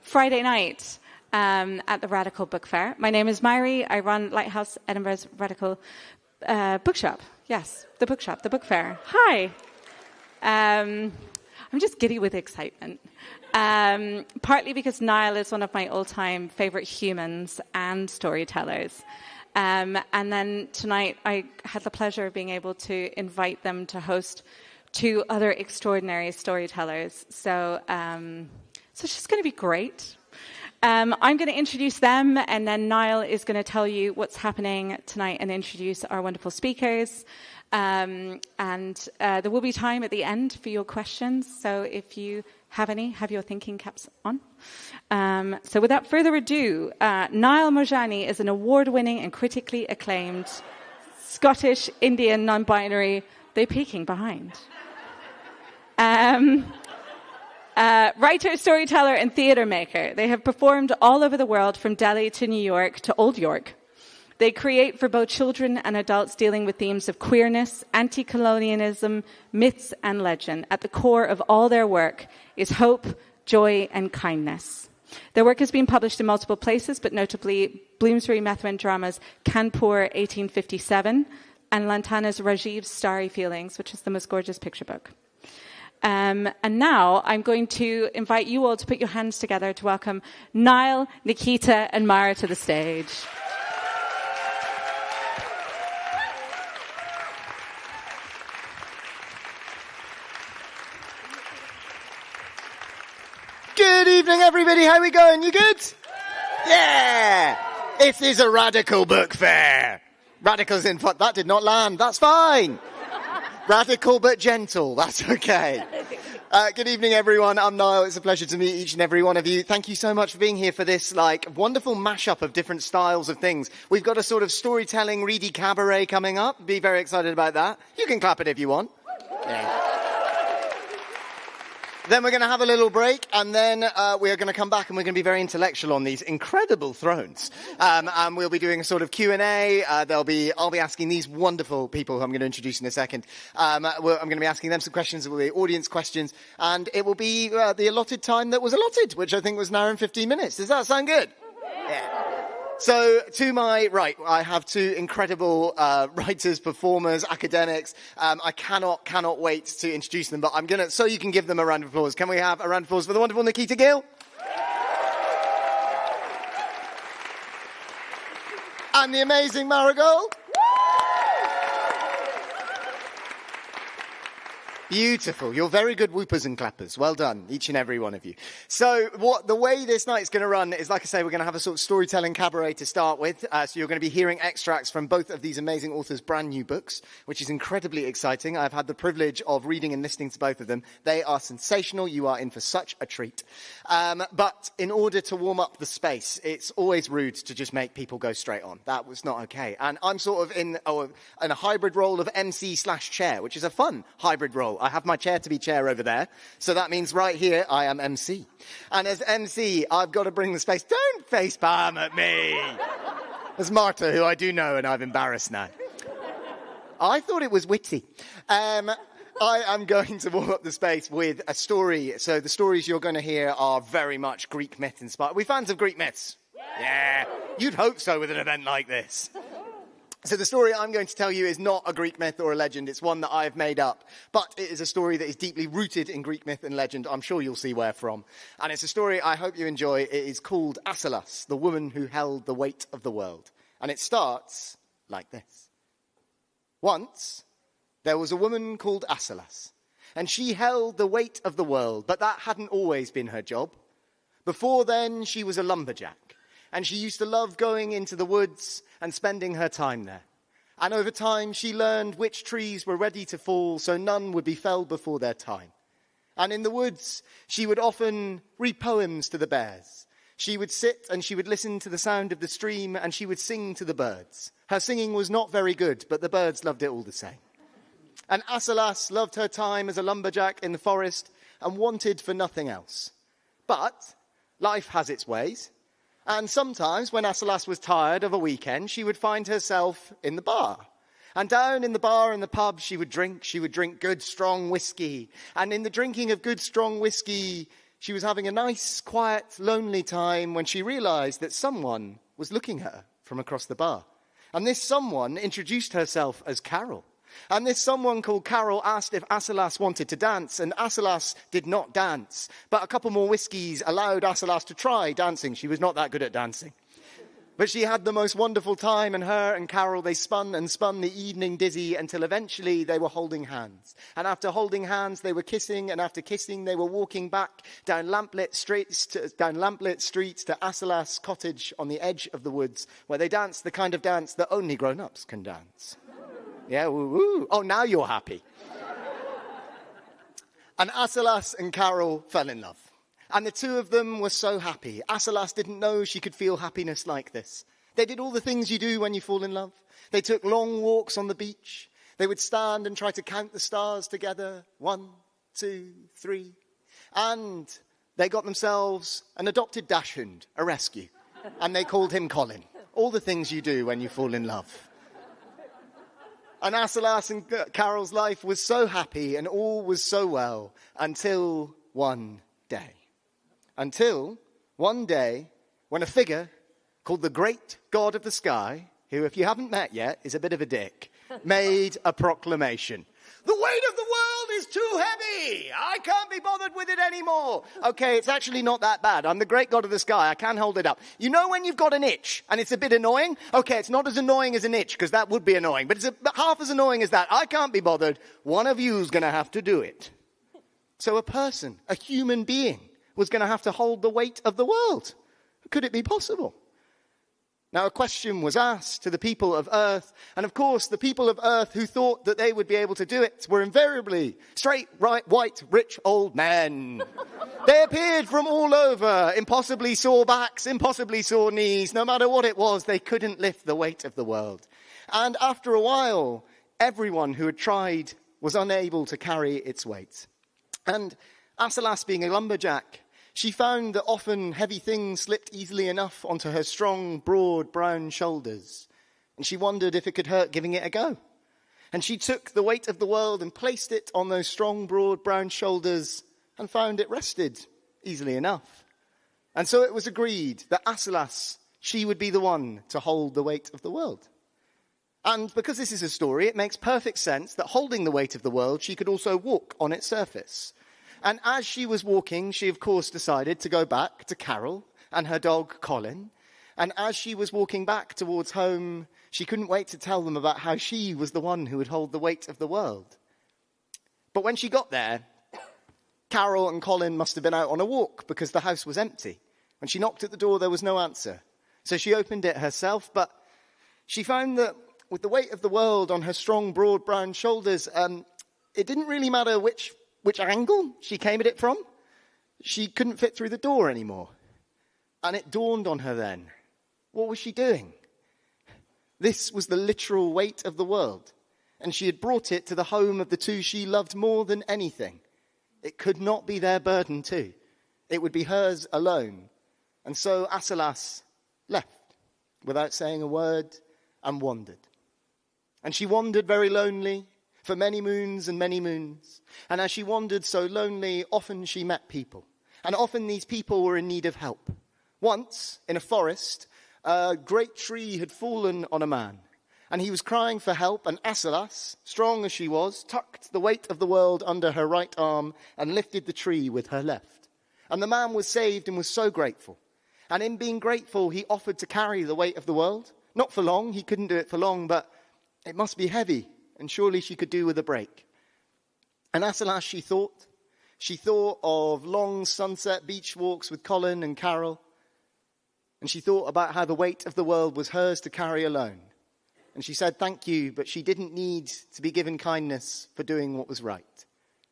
Friday night at the Radical Book Fair. My name is Myri. I run Lighthouse Edinburgh's Radical Bookshop. Yes, the bookshop, the book fair. Hi. I'm just giddy with excitement. Partly because Niall is one of my all-time favourite humans and storytellers. And then tonight I had the pleasure of being able to invite them to host two other extraordinary storytellers. So it's just going to be great. I'm going to introduce them, and then Niall is going to tell you what's happening tonight and introduce our wonderful speakers. And there will be time at the end for your questions. So if you have any, have your thinking caps on. So without further ado, Niall Mojani is an award-winning and critically acclaimed Scottish Indian non-binary. They're peeking behind. Writer, storyteller, and theatre maker. They have performed all over the world, from Delhi to New York to Old York. They create for both children and adults, dealing with themes of queerness, anti-colonialism, myths, and legend. At the core of all their work is hope, joy, and kindness. Their work has been published in multiple places, but notably Bloomsbury Methuen Drama's Kanpur 1857 and Lantana's Rajiv's Starry Feelings, which is the most gorgeous picture book. And now I'm going to invite you all to put your hands together to welcome Niall, Nikita, and Mara to the stage. Good evening, everybody. How are we going? You good? Yeah! It is a radical book fair. Radicals in front. That did not land. That's fine. Radical but gentle. That's okay. Good evening, everyone. I'm Niall. It's a pleasure to meet each and every one of you. Thank you so much for being here for this wonderful mashup of different styles of things. We've got a sort of storytelling, reedy cabaret coming up. Be very excited about that. You can clap it if you want. Yeah. Then we're going to have a little break, and then we are going to come back and we're going to be very intellectual on these incredible thrones. And we'll be doing a sort of Q&A. I'll be asking these wonderful people who I'm going to introduce in a second. I'm going to be asking them some questions. It will be audience questions, and it will be the allotted time that was allotted, which I think was an hour and 15 minutes. Does that sound good? Yeah. So, to my right, I have two incredible writers, performers, academics. I cannot wait to introduce them, but I'm going to, so you can give them a round of applause. Can we have a round of applause for the wonderful Nikita Gill? And the amazing Marigold? Beautiful. You're very good whoopers and clappers. Well done, each and every one of you. So the way this night's going to run is, like I say, we're going to have a sort of storytelling cabaret to start with. So you're going to be hearing extracts from both of these amazing authors' brand new books, which is incredibly exciting. I've had the privilege of reading and listening to both of them. They are sensational. You are in for such a treat. But in order to warm up the space, it's always rude to just make people go straight on. That was not okay. And I'm sort of in a hybrid role of MC/chair, which is a fun hybrid role. I have my chair to be chair over there. So that means right here, I am MC. And as MC, I've got to bring the space. Don't face palm at me. There's Marta, who I do know, and I've embarrassed now. I thought it was witty. I am going to warm up the space with a story. So the stories you're going to hear are very much Greek myth inspired. Are we fans of Greek myths? Yeah. You'd hope so with an event like this. So the story I'm going to tell you is not a Greek myth or a legend. It's one that I've made up. But it is a story that is deeply rooted in Greek myth and legend. I'm sure you'll see where from. And it's a story I hope you enjoy. It is called Asylas, the woman who held the weight of the world. And it starts like this. Once, there was a woman called Asylas. And she held the weight of the world. But that hadn't always been her job. Before then, she was a lumberjack. And she used to love going into the woods and spending her time there. And over time, she learned which trees were ready to fall so none would be felled before their time. And in the woods, she would often read poems to the bears. She would sit and she would listen to the sound of the stream and she would sing to the birds. Her singing was not very good, but the birds loved it all the same. And Asylas loved her time as a lumberjack in the forest and wanted for nothing else. But life has its ways. And sometimes, when Asylas was tired of a weekend, she would find herself in the bar. And down in the bar and the pub, she would drink good, strong whiskey. And in the drinking of good, strong whiskey, she was having a nice, quiet, lonely time when she realized that someone was looking at her from across the bar. And this someone introduced herself as Carol. And this someone called Carol asked if Asalas wanted to dance, and Asalas did not dance. But a couple more whiskies allowed Asalas to try dancing. She was not that good at dancing. But she had the most wonderful time, and her and Carol, they spun and spun the evening dizzy until eventually they were holding hands. And after holding hands, they were kissing, and after kissing, they were walking back down lamplit streets to Asalas' cottage on the edge of the woods, where they danced the kind of dance that only grown-ups can dance. Yeah, woo-woo. Oh, now you're happy. And Asalas and Carol fell in love. And the two of them were so happy. Asalas didn't know she could feel happiness like this. They did all the things you do when you fall in love. They took long walks on the beach. They would stand and try to count the stars together. 1, 2, 3. And they got themselves an adopted dachshund, a rescue. And they called him Colin. All the things you do when you fall in love. And Asalas and Carol's life was so happy and all was so well until one day. Until one day when a figure called the great god of the sky, who, if you haven't met yet, is a bit of a dick, made a proclamation. The weight of the world is too heavy. I can't be bothered with it anymore. Okay, it's actually not that bad. I'm the great god of the sky. I can hold it up. You know when you've got an itch and it's a bit annoying? Okay, it's not as annoying as an itch because that would be annoying. But it's half as annoying as that. I can't be bothered. One of you's going to have to do it. So a person, a human being, was going to have to hold the weight of the world. Could it be possible? Now, a question was asked to the people of Earth, and of course, the people of Earth who thought that they would be able to do it were invariably straight, right, white, rich, old men. They appeared from all over, impossibly sore backs, impossibly sore knees. No matter what it was, they couldn't lift the weight of the world. And after a while, everyone who had tried was unable to carry its weight. And Asalas, being a lumberjack, she found that often heavy things slipped easily enough onto her strong, broad, brown shoulders. And she wondered if it could hurt giving it a go. And she took the weight of the world and placed it on those strong, broad, brown shoulders and found it rested easily enough. And so it was agreed that Asalas, she would be the one to hold the weight of the world. And because this is a story, it makes perfect sense that holding the weight of the world, she could also walk on its surface. And as she was walking, she, of course, decided to go back to Carol and her dog, Colin. And as she was walking back towards home, she couldn't wait to tell them about how she was the one who would hold the weight of the world. But when she got there, Carol and Colin must have been out on a walk because the house was empty. When she knocked at the door, there was no answer. So she opened it herself, but she found that with the weight of the world on her strong, broad, brown shoulders, it didn't really matter which angle she came at it from. She couldn't fit through the door anymore. And it dawned on her then, what was she doing? This was the literal weight of the world, and she had brought it to the home of the two she loved more than anything. It could not be their burden too. It would be hers alone. And so Asalas left without saying a word and wandered. And she wandered very lonely, for many moons and many moons. And as she wandered so lonely, often she met people. And often these people were in need of help. Once, in a forest, a great tree had fallen on a man. And he was crying for help, and Asalas, strong as she was, tucked the weight of the world under her right arm and lifted the tree with her left. And the man was saved and was so grateful. And in being grateful, he offered to carry the weight of the world. Not for long, he couldn't do it for long, but it must be heavy. And surely she could do with a break. And Asalas, she thought of long sunset beach walks with Colin and Carol. And she thought about how the weight of the world was hers to carry alone. And she said thank you, but she didn't need to be given kindness for doing what was right.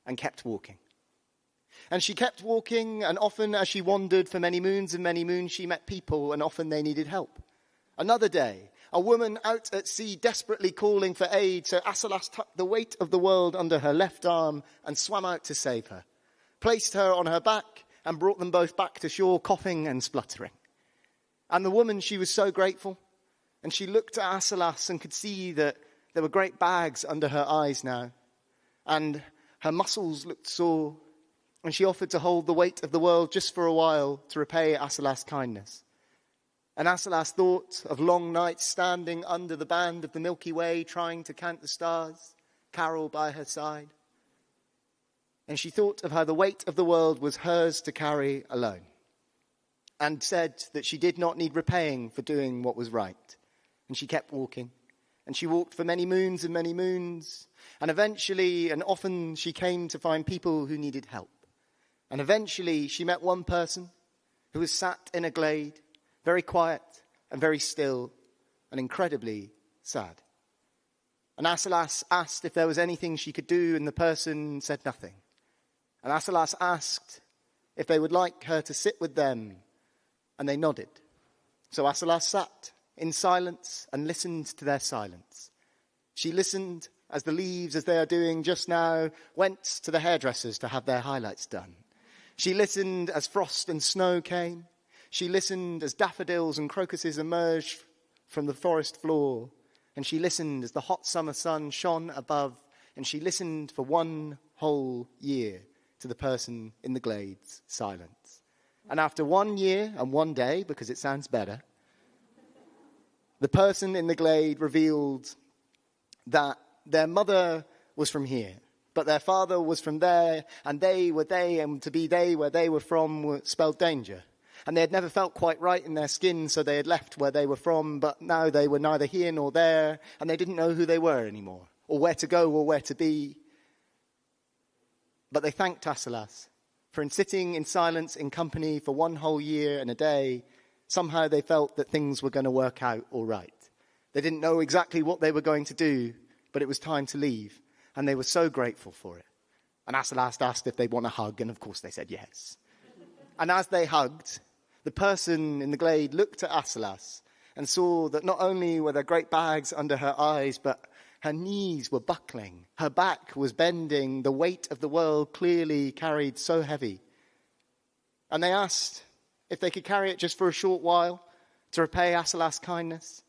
And kept walking. And she kept walking, and often as she wandered for many moons and many moons, she met people, and often they needed help. Another day, a woman out at sea desperately calling for aid, so Asalas tucked the weight of the world under her left arm and swam out to save her, placed her on her back and brought them both back to shore, coughing and spluttering. And the woman, she was so grateful, and she looked at Asalas and could see that there were great bags under her eyes now, and her muscles looked sore, and she offered to hold the weight of the world just for a while to repay Asalas' kindness. And Asalas thought of long nights standing under the band of the Milky Way, trying to count the stars, Carol by her side. And she thought of how the weight of the world was hers to carry alone, and said that she did not need repaying for doing what was right. And she kept walking, and she walked for many moons and many moons, and eventually, and often, she came to find people who needed help. And eventually she met one person who was sat in a glade, very quiet and very still and incredibly sad. And Asalas asked if there was anything she could do, and the person said nothing. And Asalas asked if they would like her to sit with them, and they nodded. So Asalas sat in silence and listened to their silence. She listened as the leaves, as they are doing just now, went to the hairdressers to have their highlights done. She listened as frost and snow came. She listened as daffodils and crocuses emerged from the forest floor. And she listened as the hot summer sun shone above. And she listened for one whole year to the person in the glade's silence. And after 1 year and 1 day, because it sounds better, the person in the glade revealed that their mother was from here, but their father was from there, and they were they, and to be they where they were from spelled danger. And they had never felt quite right in their skin, so they had left where they were from, but now they were neither here nor there, and they didn't know who they were anymore, or where to go, or where to be. But they thanked Asalas for in sitting in silence in company for 1 whole year and a day, somehow they felt that things were going to work out all right. They didn't know exactly what they were going to do, but it was time to leave. And they were so grateful for it. And Asalas asked if they'd want a hug, and of course they said yes. And as they hugged, the person in the glade looked at Asalas and saw that not only were there great bags under her eyes, but her knees were buckling. Her back was bending, the weight of the world clearly carried so heavy. And they asked if they could carry it just for a short while to repay Asalas' kindness.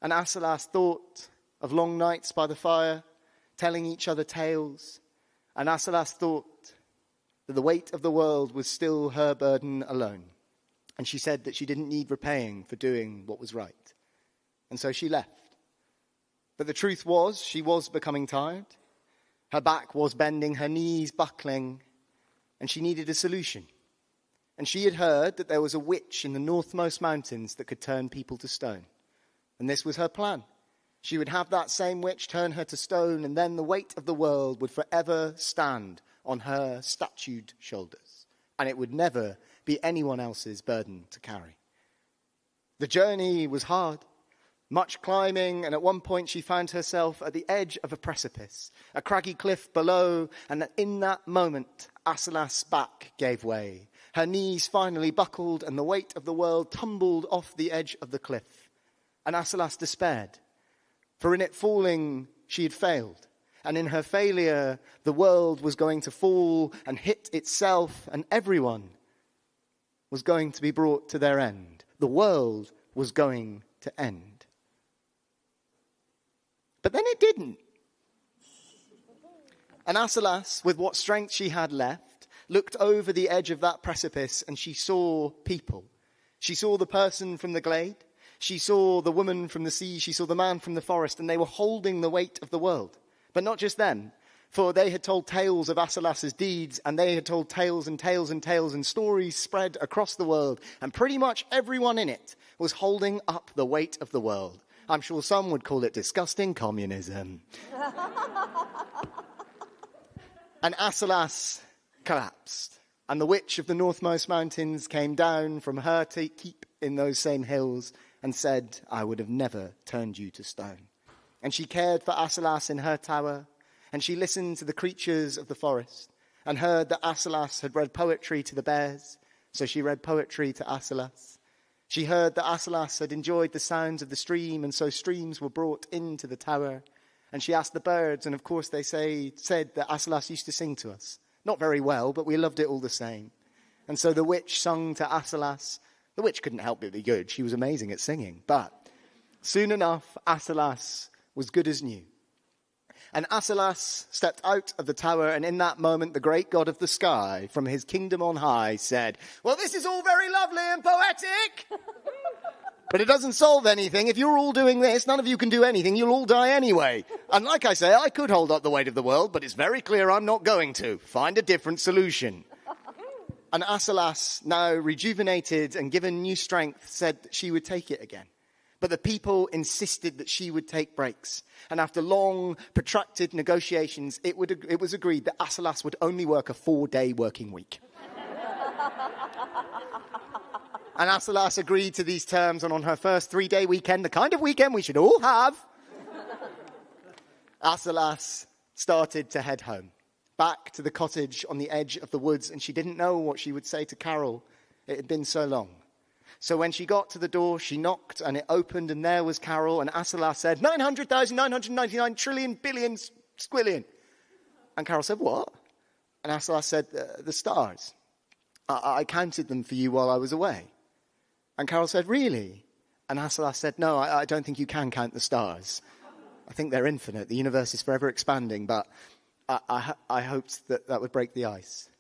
And Asalas thought of long nights by the fire, telling each other tales. And Asalas thought that the weight of the world was still her burden alone. And she said that she didn't need repaying for doing what was right. And so she left. But the truth was, she was becoming tired. Her back was bending, her knees buckling, and she needed a solution. And she had heard that there was a witch in the northmost mountains that could turn people to stone. And this was her plan. She would have that same witch turn her to stone, and then the weight of the world would forever stand on her statued shoulders, and it would never be anyone else's burden to carry. The journey was hard, much climbing, and at one point she found herself at the edge of a precipice, a craggy cliff below, and in that moment, Asalas' back gave way. Her knees finally buckled, and the weight of the world tumbled off the edge of the cliff. And Asalas despaired. For in it falling, she had failed. And in her failure, the world was going to fall and hit itself, and everyone was going to be brought to their end. The world was going to end. But then it didn't. And Asalas, with what strength she had left, looked over the edge of that precipice, and she saw people. She saw the person from the glade. She saw the woman from the sea, she saw the man from the forest, and they were holding the weight of the world. But not just them, for they had told tales of Asalas' deeds, and they had told tales and tales and tales, and stories spread across the world, and pretty much everyone in it was holding up the weight of the world. I'm sure some would call it disgusting communism. And Asalas collapsed, and the witch of the northmost mountains came down from her to keep in those same hills, and said, I would have never turned you to stone. And she cared for Asalas in her tower, and she listened to the creatures of the forest, and heard that Asalas had read poetry to the bears, so she read poetry to Asalas. She heard that Asalas had enjoyed the sounds of the stream, and so streams were brought into the tower. And she asked the birds, and of course they said that Asalas used to sing to us. Not very well, but we loved it all the same. And so the witch sung to Asalas. The witch couldn't help but be good. She was amazing at singing. But soon enough, Asalas was good as new. And Asalas stepped out of the tower, and in that moment, the great god of the sky, from his kingdom on high, said, "Well, this is all very lovely and poetic, but it doesn't solve anything. If you're all doing this, none of you can do anything. You'll all die anyway. And like I say, I could hold up the weight of the world, but it's very clear I'm not going to. Find a different solution." And Asalas, now rejuvenated and given new strength, said that she would take it again. But the people insisted that she would take breaks. And after long, protracted negotiations, it was agreed that Asalas would only work a 4-day working week. And Asalas agreed to these terms, and on her first 3-day weekend, the kind of weekend we should all have, Asalas started to head home, back to the cottage on the edge of the woods, and she didn't know what she would say to Carol. It had been so long. So when she got to the door, she knocked, and it opened, and there was Carol, and Asalas said, 900,999 trillion billion squillion. And Carol said, "What?" And Asalas said, "The stars. I counted them for you while I was away." And Carol said, "Really?" And Asalas said, "No, I don't think you can count the stars. I think they're infinite. The universe is forever expanding, but I hoped that would break the ice."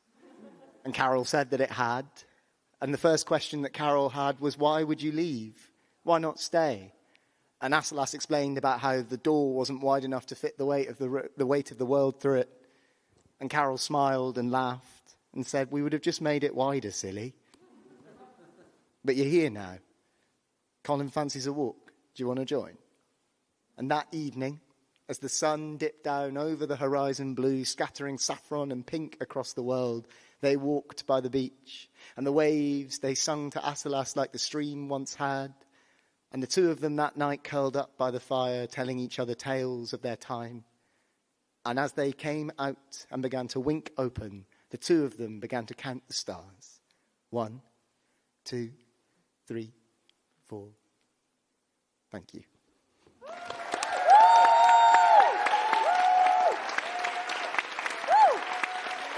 And Carol said that it had. And the first question that Carol had was, "Why would you leave? Why not stay?" And Asalas explained about how the door wasn't wide enough to fit the weight of the world through it. And Carol smiled and laughed and said, "We would have just made it wider, silly. But you're here now. Colin fancies a walk. Do you want to join?" And that evening, as the sun dipped down over the horizon blue, scattering saffron and pink across the world, they walked by the beach. And the waves, they sung to Asalas like the stream once had. And the two of them that night curled up by the fire, telling each other tales of their time. And as they came out and began to wink open, the two of them began to count the stars. 1, 2, 3, 4. Thank you.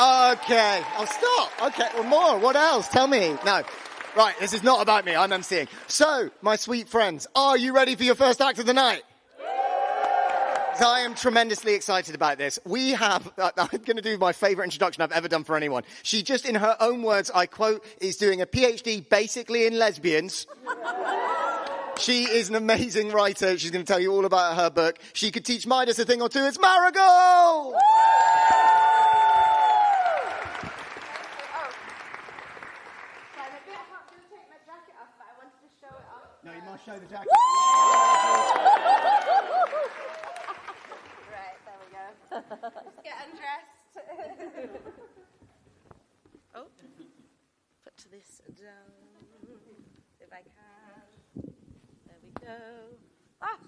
Okay, I'll stop. Okay, well, more. What else? Tell me. No. Right, this is not about me. I'm emceeing. So, my sweet friends, are you ready for your first act of the night? So I am tremendously excited about this. We have, I'm going to do my favourite introduction I've ever done for anyone. She just, in her own words, I quote, is doing a PhD basically in lesbians. She is an amazing writer. She's going to tell you all about her book. She could teach Midas a thing or two. It's Marigold! No, you must show the jacket. Right, there we go. Just get undressed. Oh, put this down, if I can. There we go. Ah,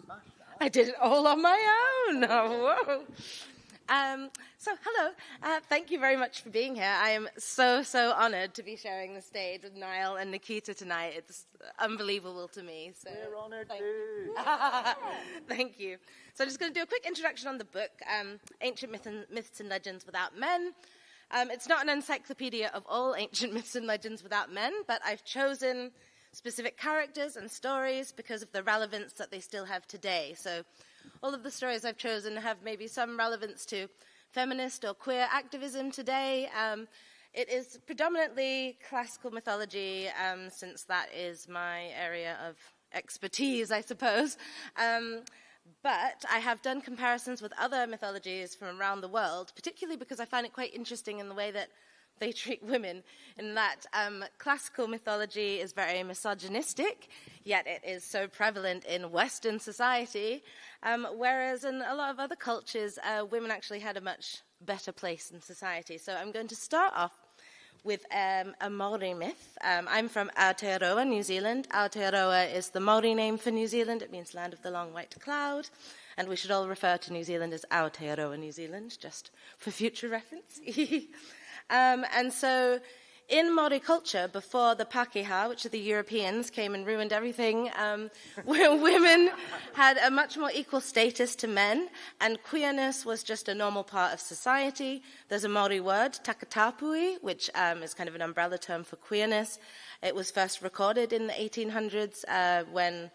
I did it all on my own. Oh, whoa. So, hello. Thank you very much for being here. I am so honoured to be sharing the stage with Niall and Nikita tonight. It's unbelievable to me. So we're honoured too. Thank you. So I'm just going to do a quick introduction on the book, Ancient Myths and Legends Without Men. It's not an encyclopedia of all ancient myths and legends without men, but I've chosen specific characters and stories because of the relevance that they still have today. So all of the stories I've chosen have maybe some relevance to feminist or queer activism today. It is predominantly classical mythology, since that is my area of expertise, I suppose. But I have done comparisons with other mythologies from around the world, particularly because I find it quite interesting in the way that they treat women, in that classical mythology is very misogynistic, yet it is so prevalent in Western society, whereas in a lot of other cultures, women actually had a much better place in society. So I'm going to start off with a Maori myth. I'm from Aotearoa, New Zealand. Aotearoa is the Maori name for New Zealand. It means land of the long white cloud. And we should all refer to New Zealand as Aotearoa, New Zealand, just for future reference. And so in Māori culture, before the Pākehā, which are the Europeans, came and ruined everything, women had a much more equal status to men, and queerness was just a normal part of society. There's a Māori word, takatapui, which is kind of an umbrella term for queerness. It was first recorded in the 1800s when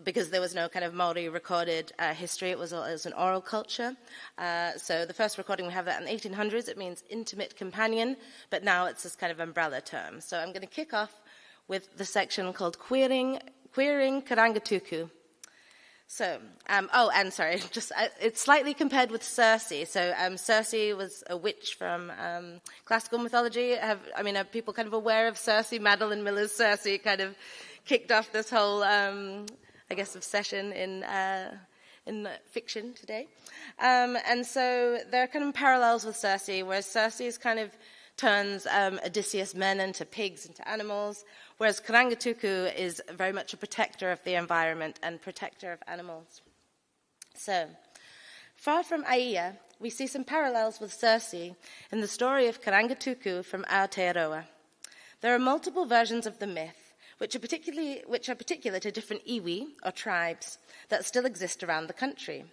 because there was no kind of Maori recorded history. It was an oral culture. So the first recording, we have that in the 1800s. It means intimate companion, but now it's this kind of umbrella term. So I'm going to kick off with the section called Queering Karangatuku. So, and sorry, it's slightly compared with Circe. So Circe was a witch from classical mythology. Are people kind of aware of Circe? Madeline Miller's Circe kind of kicked off this whole, obsession in fiction today. And so there are kind of parallels with Circe, whereas Circe kind of turns Odysseus' men into pigs, into animals, whereas Karangatuku is very much a protector of the environment and protector of animals. So, far from Aia, we see some parallels with Circe in the story of Karangatuku from Aotearoa. There are multiple versions of the myth, which are particular to different iwi, or tribes, that still exist around the country.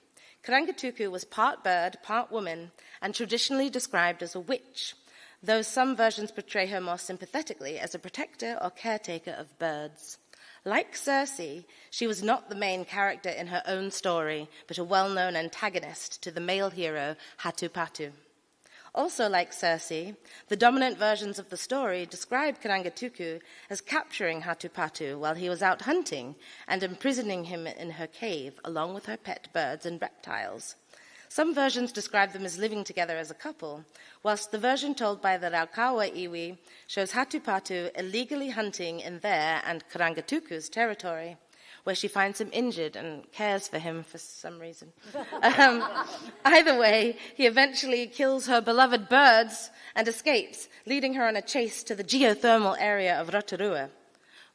Karangatuku was part bird, part woman, and traditionally described as a witch, though some versions portray her more sympathetically as a protector or caretaker of birds. Like Circe, she was not the main character in her own story, but a well-known antagonist to the male hero Hatupatu. Also like Circe, the dominant versions of the story describe Karangatuku as capturing Hatupatu while he was out hunting and imprisoning him in her cave along with her pet birds and reptiles. Some versions describe them as living together as a couple, whilst the version told by the Raukawa iwi shows Hatupatu illegally hunting in their and Karangatuku's territory, where she finds him injured and cares for him for some reason. Either way, he eventually kills her beloved birds and escapes, leading her on a chase to the geothermal area of Rotorua,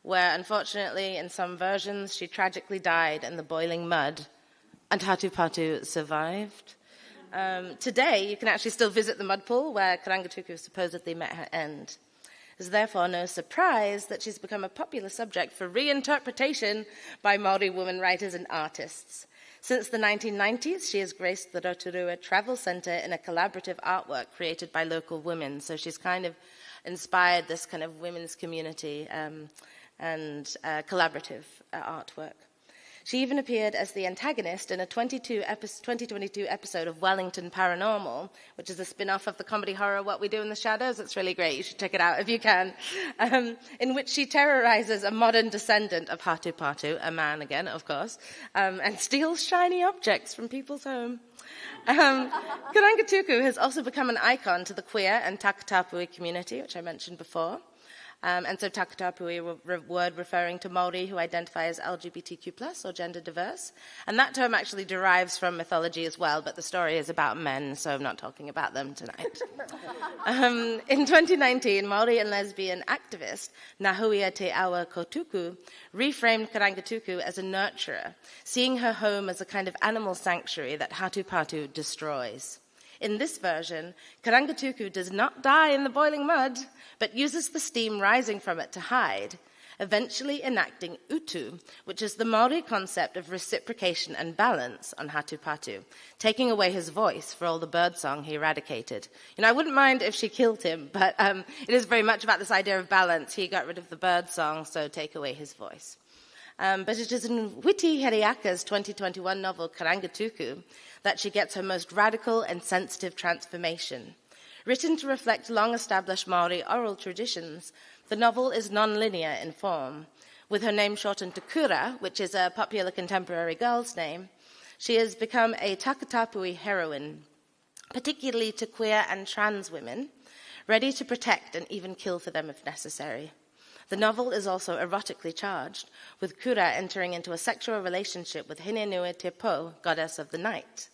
where, unfortunately, in some versions, she tragically died in the boiling mud, and Hatupatu survived. Today, you can actually still visit the mud pool where Karangatuku supposedly met her end. It's therefore no surprise that she's become a popular subject for reinterpretation by Maori women writers and artists. Since the 1990s, she has graced the Rotorua Travel Centre in a collaborative artwork created by local women. So she's kind of inspired this kind of women's community and collaborative artwork. She even appeared as the antagonist in a 2022 episode of Wellington Paranormal, which is a spin-off of the comedy horror What We Do in the Shadows. It's really great. You should check it out if you can. In which she terrorizes a modern descendant of Hatupatu, a man again, of course, and steals shiny objects from people's home. Karangatuku has also become an icon to the queer and Takatapui community, which I mentioned before. And so Takatapui, a word referring to Māori who identify as LGBTQ+, or gender diverse. And that term actually derives from mythology as well, but the story is about men, so I'm not talking about them tonight. In 2019, Māori and lesbian activist Nahuia Te Awa Kotuku reframed Karangatuku as a nurturer, seeing her home as a kind of animal sanctuary that Hatupatu destroys. In this version, Karangatuku does not die in the boiling mud, but uses the steam rising from it to hide, eventually enacting utu, which is the Māori concept of reciprocation and balance on Hatupatu, taking away his voice for all the birdsong he eradicated. I wouldn't mind if she killed him, but it is very much about this idea of balance. He got rid of the birdsong, so take away his voice. But it is in Witi Heriaka's 2021 novel Karangatuku that she gets her most radical and sensitive transformation. Written to reflect long-established Māori oral traditions, the novel is non-linear in form. With her name shortened to Kura, which is a popular contemporary girl's name, she has become a Takatapui heroine, particularly to queer and trans women, ready to protect and even kill for them if necessary. The novel is also erotically charged, with Kura entering into a sexual relationship with Hinenui Te Po, goddess of the night.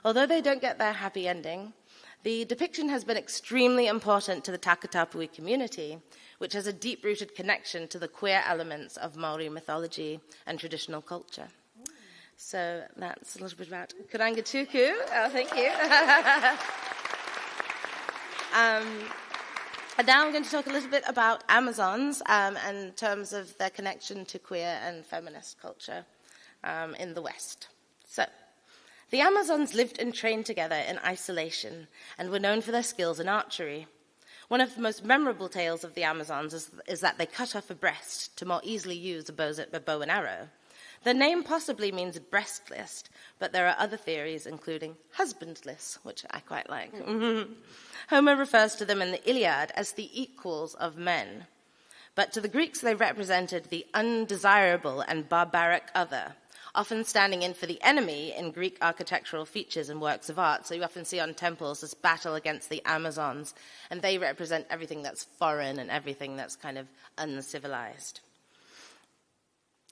Although they don't get their happy ending, the depiction has been extremely important to the Takatapui community, which has a deep-rooted connection to the queer elements of Maori mythology and traditional culture. So that's a little bit about Karangatuku. Oh, thank you. And now I'm going to talk a little bit about Amazons in terms of their connection to queer and feminist culture in the West. So, the Amazons lived and trained together in isolation and were known for their skills in archery. One of the most memorable tales of the Amazons is that they cut off a breast to more easily use a bow and arrow. The name possibly means breastless, but there are other theories, including husbandless, which I quite like. Homer refers to them in the Iliad as the equals of men. But to the Greeks, they represented the undesirable and barbaric other, often standing in for the enemy in Greek architectural features and works of art. So you often see on temples this battle against the Amazons, and they represent everything that's foreign and everything that's kind of uncivilized.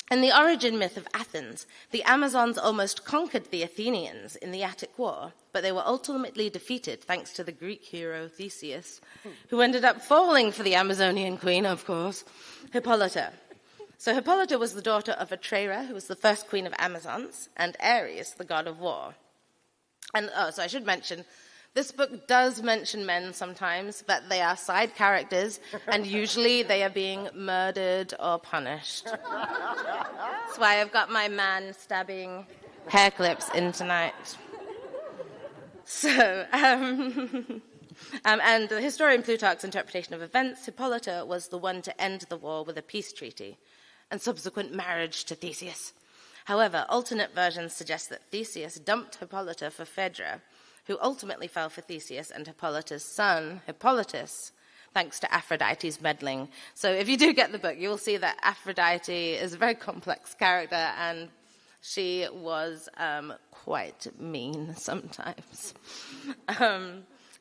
In the origin myth of Athens, the Amazons almost conquered the Athenians in the Attic War, but they were ultimately defeated thanks to the Greek hero Theseus, who ended up falling for the Amazonian queen, of course, Hippolyta. So Hippolyta was the daughter of Atraea, who was the first queen of Amazons, and Ares, the god of war. And so I should mention, this book does mention men sometimes, but they are side characters, and usually they are being murdered or punished. That's why I've got my man stabbing hair clips in tonight. So, and the historian Plutarch's interpretation of events, Hippolyta was the one to end the war with a peace treaty and subsequent marriage to Theseus. However, alternate versions suggest that Theseus dumped Hippolyta for Phaedra, who ultimately fell for Theseus and Hippolyta's son, Hippolytus, thanks to Aphrodite's meddling. So if you do get the book, you will see that Aphrodite is a very complex character, and she was quite mean sometimes.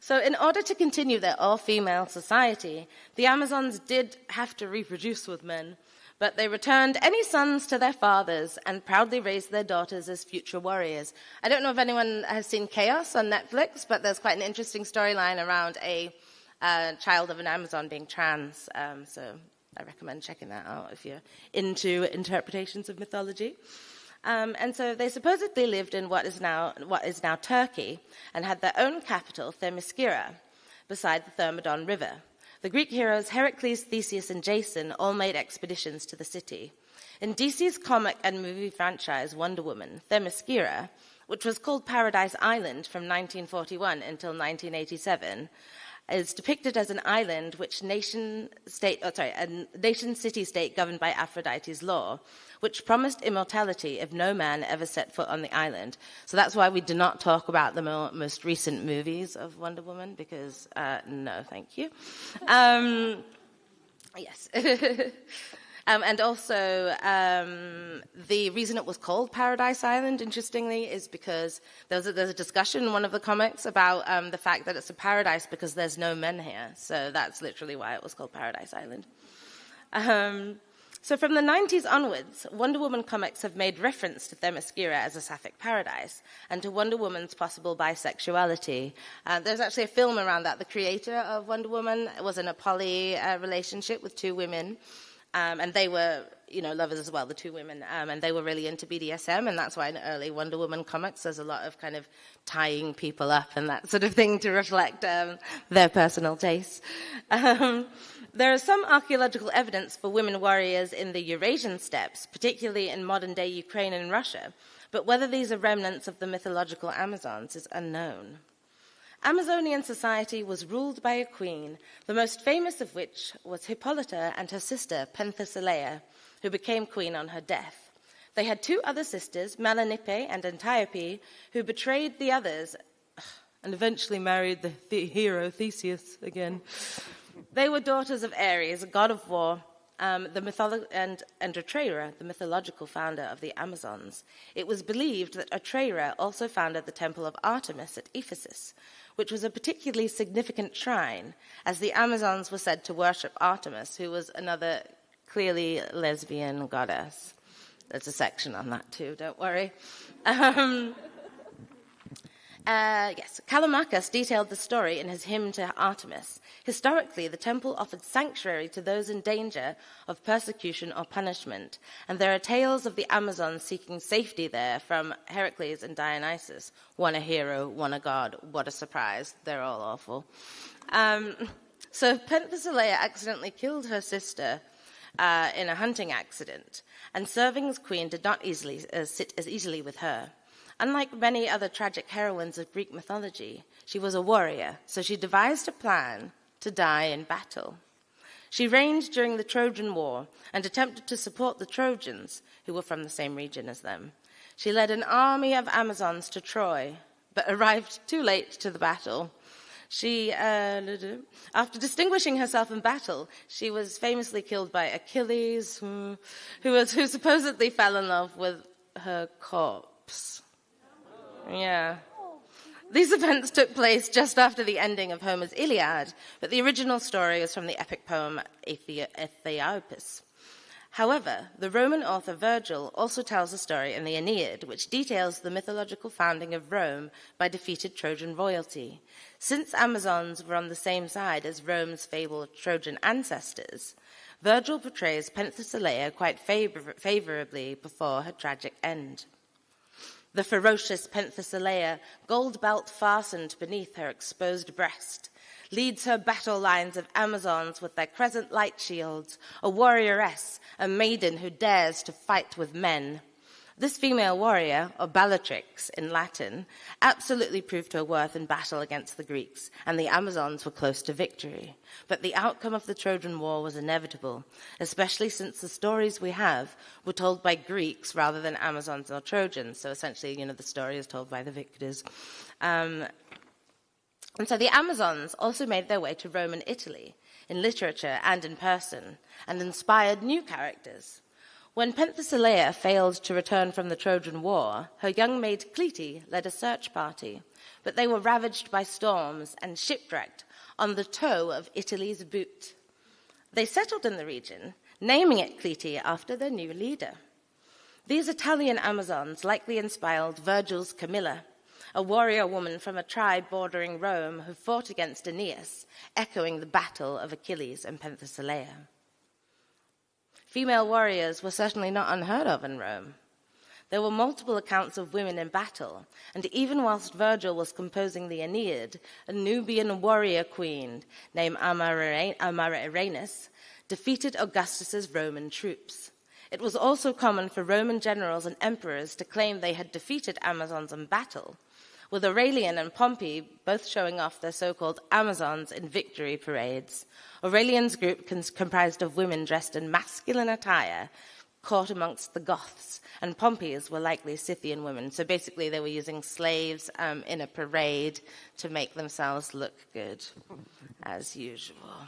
So in order to continue their all-female society, the Amazons did have to reproduce with men, but they returned any sons to their fathers and proudly raised their daughters as future warriors. I don't know if anyone has seen Chaos on Netflix, but there's quite an interesting storyline around a child of an Amazon being trans. So I recommend checking that out if you're into interpretations of mythology. And so they supposedly lived in what is now Turkey and had their own capital, Themyscira, beside the Thermodon River. The Greek heroes Heracles, Theseus, and Jason all made expeditions to the city. In DC's comic and movie franchise Wonder Woman, Themyscira, which was called Paradise Island from 1941 until 1987, is depicted as an island which a nation-city-state governed by Aphrodite's law, which promised immortality if no man ever set foot on the island. So that's why we do not talk about the most recent movies of Wonder Woman, because no, thank you. Yes. And also, the reason it was called Paradise Island, interestingly, is because there's a discussion in one of the comics about the fact that it's a paradise because there's no men here. So that's literally why it was called Paradise Island. So from the 90s onwards, Wonder Woman comics have made reference to Themyscira as a sapphic paradise and to Wonder Woman's possible bisexuality. There's actually a film around that. The creator of Wonder Woman was in a poly relationship with two women. And they were, lovers as well, the two women, and they were really into BDSM, and that's why in early Wonder Woman comics there's a lot of kind of tying people up and that sort of thing to reflect their personal tastes. There is some archaeological evidence for women warriors in the Eurasian steppes, particularly in modern-day Ukraine and Russia, but whether these are remnants of the mythological Amazons is unknown. Amazonian society was ruled by a queen, the most famous of which was Hippolyta and her sister Penthesilea, who became queen on her death. They had two other sisters, Melanippe and Antiope, who betrayed the others and eventually married the hero Theseus again. They were daughters of Ares, a god of war, and Atraea, the mythological founder of the Amazons. It was believed that Atraea also founded the temple of Artemis at Ephesus, which was a particularly significant shrine, as the Amazons were said to worship Artemis, who was another clearly lesbian goddess. There's a section on that too, don't worry. Yes, Callimachus detailed the story in his hymn to Artemis. Historically, the temple offered sanctuary to those in danger of persecution or punishment, and there are tales of the Amazons seeking safety there from Heracles and Dionysus. One a hero, one a god. What a surprise. They're all awful. So Penthesilea accidentally killed her sister in a hunting accident, and Serving's queen did not sit as easily with her. Unlike many other tragic heroines of Greek mythology, she was a warrior, so she devised a plan to die in battle. She reigned during the Trojan War and attempted to support the Trojans, who were from the same region as them. She led an army of Amazons to Troy, but arrived too late to the battle. She, after distinguishing herself in battle, she was famously killed by Achilles, who supposedly fell in love with her corpse. Yeah. These events took place just after the ending of Homer's Iliad, but the original story is from the epic poem Aethiopis. However, the Roman author Virgil also tells a story in the Aeneid, which details the mythological founding of Rome by defeated Trojan royalty. Since Amazons were on the same side as Rome's fabled Trojan ancestors, Virgil portrays Penthesilea quite favorably before her tragic end. The ferocious Penthesilea, gold belt fastened beneath her exposed breast, leads her battle lines of Amazons with their crescent light shields, a warrioress, a maiden who dares to fight with men. This female warrior, or Bellatrix in Latin, absolutely proved her worth in battle against the Greeks, and the Amazons were close to victory. But the outcome of the Trojan War was inevitable, especially since the stories we have were told by Greeks rather than Amazons or Trojans. So essentially, the story is told by the victors. And so the Amazons also made their way to Roman Italy, in literature and in person, and inspired new characters. When Penthesilea failed to return from the Trojan War, her young maid Clete led a search party, but they were ravaged by storms and shipwrecked on the toe of Italy's boot. They settled in the region, naming it Clete after their new leader. These Italian Amazons likely inspired Virgil's Camilla, a warrior woman from a tribe bordering Rome who fought against Aeneas, echoing the battle of Achilles and Penthesilea. Female warriors were certainly not unheard of in Rome. There were multiple accounts of women in battle, and even whilst Virgil was composing the Aeneid, a Nubian warrior queen named Amaraeranus defeated Augustus's Roman troops. It was also common for Roman generals and emperors to claim they had defeated Amazons in battle, with Aurelian and Pompey both showing off their so-called Amazons in victory parades. Aurelian's group comprised of women dressed in masculine attire, caught amongst the Goths, and Pompey's were likely Scythian women. So basically they were using slaves in a parade to make themselves look good, as usual.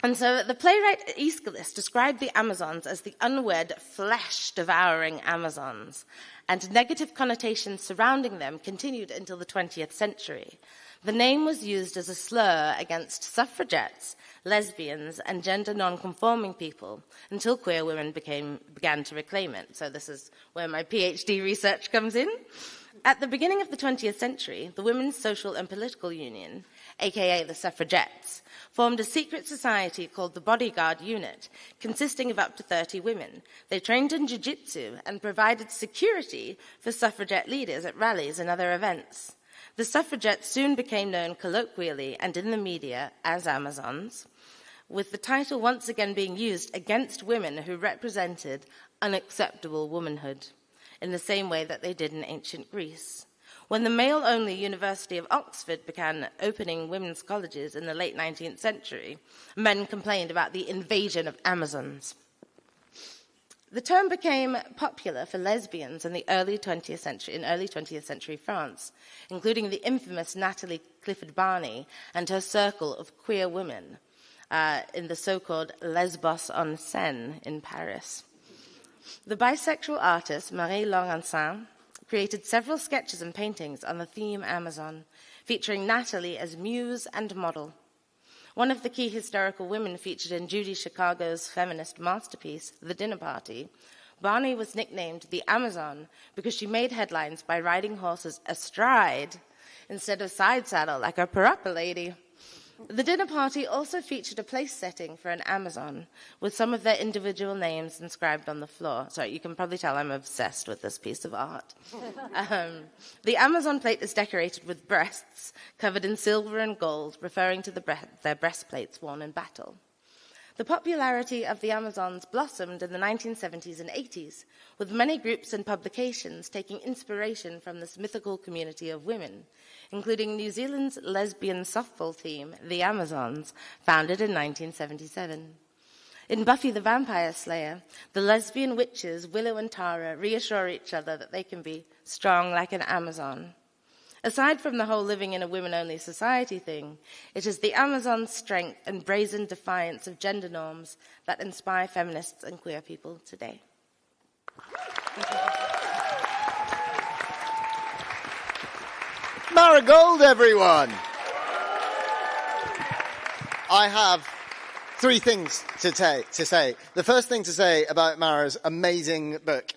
And so the playwright Aeschylus described the Amazons as the unwed, flesh-devouring Amazons, and negative connotations surrounding them continued until the 20th century. The name was used as a slur against suffragettes, lesbians, and gender non-conforming people until queer women began to reclaim it. So this is where my PhD research comes in. At the beginning of the 20th century, the Women's Social and Political Union, aka the suffragettes, formed a secret society called the Bodyguard Unit, consisting of up to 30 women. They trained in jiu-jitsu and provided security for suffragette leaders at rallies and other events. The suffragettes soon became known colloquially and in the media as Amazons, with the title once again being used against women who represented unacceptable womanhood, in the same way that they did in ancient Greece. When the male-only University of Oxford began opening women's colleges in the late 19th century, men complained about the invasion of Amazons. The term became popular for lesbians in the early 20th century France, including the infamous Natalie Clifford Barney and her circle of queer women in the so-called Lesbos on Seine in Paris. The bisexual artist Marie Laurencin created several sketches and paintings on the theme Amazon, featuring Natalie as muse and model. One of the key historical women featured in Judy Chicago's feminist masterpiece, The Dinner Party, Barney was nicknamed the Amazon because she made headlines by riding horses astride instead of side saddle like a parappa lady. The Dinner Party also featured a place setting for an Amazon with some of their individual names inscribed on the floor. Sorry, you can probably tell I'm obsessed with this piece of art. The Amazon plate is decorated with breasts covered in silver and gold, referring to their breastplates worn in battle. The popularity of the Amazons blossomed in the 1970s and 80s, with many groups and publications taking inspiration from this mythical community of women, including New Zealand's lesbian softball team, the Amazons, founded in 1977. In Buffy the Vampire Slayer, the lesbian witches Willow and Tara reassure each other that they can be strong like an Amazon. Aside from the whole living in a women-only society thing, it is the Amazon's strength and brazen defiance of gender norms that inspire feminists and queer people today. Marigold, everyone! I have three things to say. The first thing to say about Mara's amazing book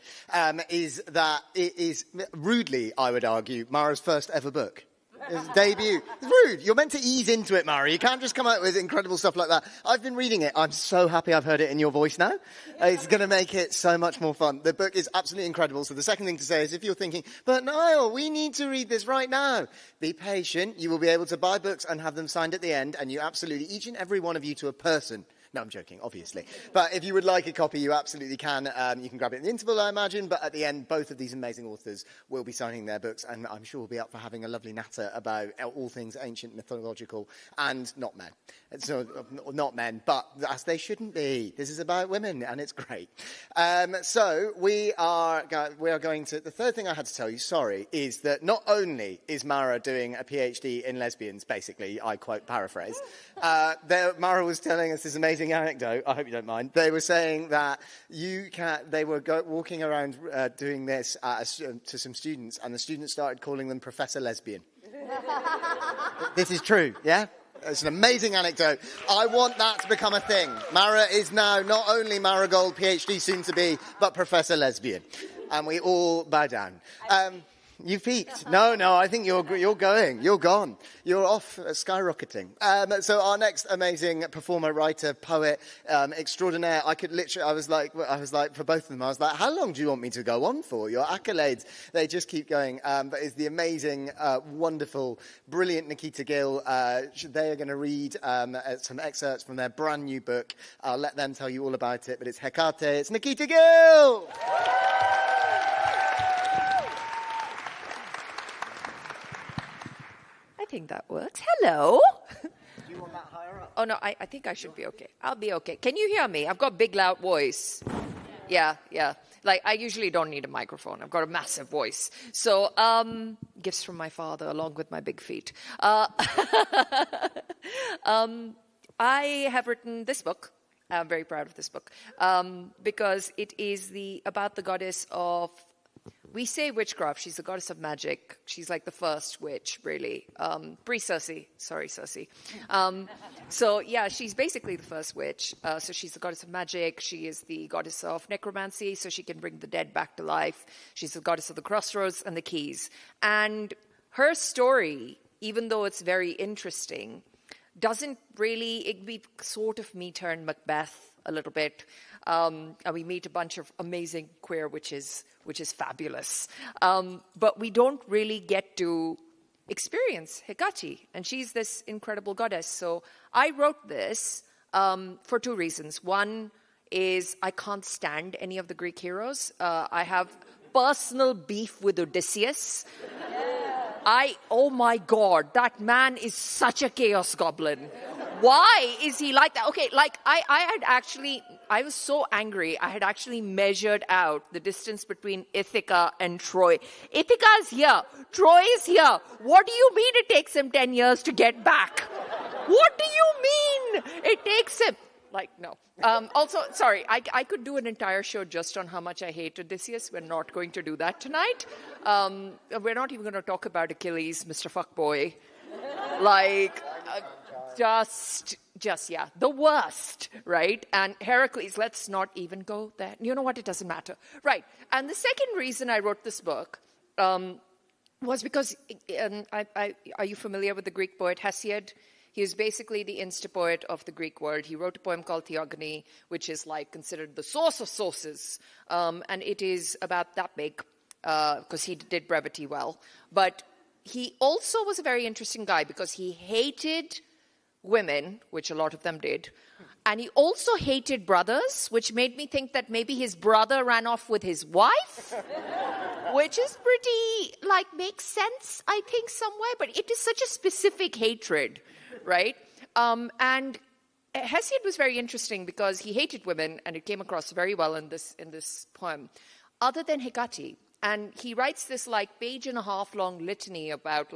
is that it is, rudely, I would argue, Mara's first ever book. His debut. It's rude. You're meant to ease into it, Mara. You can't just come out with incredible stuff like that. I've been reading it. I'm so happy I've heard it in your voice now. It's going to make it so much more fun. The book is absolutely incredible. So the second thing to say is if you're thinking, but Niall, we need to read this right now, be patient. You will be able to buy books and have them signed at the end, and you absolutely, each and every one of you to a person. No, I'm joking, obviously. But if you would like a copy, you absolutely can. You can grab it in the interval, I imagine. But at the end, both of these amazing authors will be signing their books. And I'm sure we'll be up for having a lovely natter about all things ancient, mythological, and not men. So, not men, but as they shouldn't be. This is about women, and it's great. So we are going to... The third thing I had to tell you, sorry, is that not only is Mara doing a PhD in lesbians, basically, I quote paraphrase, Mara was telling us this amazing anecdote. I hope you don't mind. They were saying that they were walking around doing this to some students, and the students started calling them Professor Lesbian. This is true, yeah? It's an amazing anecdote. I want that to become a thing. Mara is now not only Marigold, PhD soon to be, but Professor Lesbian. And we all bow down. You peaked. No, I think you're going. You're gone. You're off, skyrocketing. So our next amazing performer, writer, poet, extraordinaire. I was like, for both of them, I was like, how long do you want me to go on for? Your accolades, they just keep going. But it's the amazing, wonderful, brilliant Nikita Gill. They are going to read some excerpts from their brand new book. I'll let them tell you all about it. But it's Hecate. It's Nikita Gill. I think that works. Hello. Do you want that higher up? Oh, no, I think I should be okay. I'll be okay. Can you hear me? I've got a big, loud voice. Yeah. Like, I usually don't need a microphone. I've got a massive voice. So, gifts from my father along with my big feet. I have written this book. I'm very proud of this book because it is about the goddess of... We say witchcraft. She's the goddess of magic. She's like the first witch, really. Pre-Circe. Sorry, Circe. So, yeah, she's basically the first witch. So she's the goddess of magic. She is the goddess of necromancy, so she can bring the dead back to life. She's the goddess of the crossroads and the keys. And her story, even though it's very interesting, doesn't really... We sort of meet her in Macbeth a little bit. And we meet a bunch of amazing queer witches, which is fabulous. But we don't really get to experience Hecate, and she's this incredible goddess. So I wrote this for two reasons. One is I can't stand any of the Greek heroes. I have personal beef with Odysseus. Oh my God, that man is such a chaos goblin. Why is he like that? Okay, like I was so angry, I had actually measured out the distance between Ithaca and Troy. Ithaca is here. Troy is here. What do you mean it takes him 10 years to get back? What do you mean it takes him? Like, no. Also, sorry, I could do an entire show just on how much I hate Odysseus. We're not going to do that tonight. We're not even going to talk about Achilles, Mr. Fuckboy. Like... Just, yeah, the worst, right? And Heracles, let's not even go there. You know what? It doesn't matter. Right. And the second reason I wrote this book was because, are you familiar with the Greek poet Hesiod? He is basically the insta-poet of the Greek world. He wrote a poem called Theogony, which is like considered the source of sources. And it is about that big, because he did brevity well. But he also was a very interesting guy because he hated women, which a lot of them did, And he also hated brothers, which made me think that maybe his brother ran off with his wife, which is pretty, makes sense, I think, somewhere. But it is such a specific hatred, right? And Hesiod was very interesting because he hated women, and it came across very well in this poem, other than Hecate. And he writes this page-and-a-half long litany about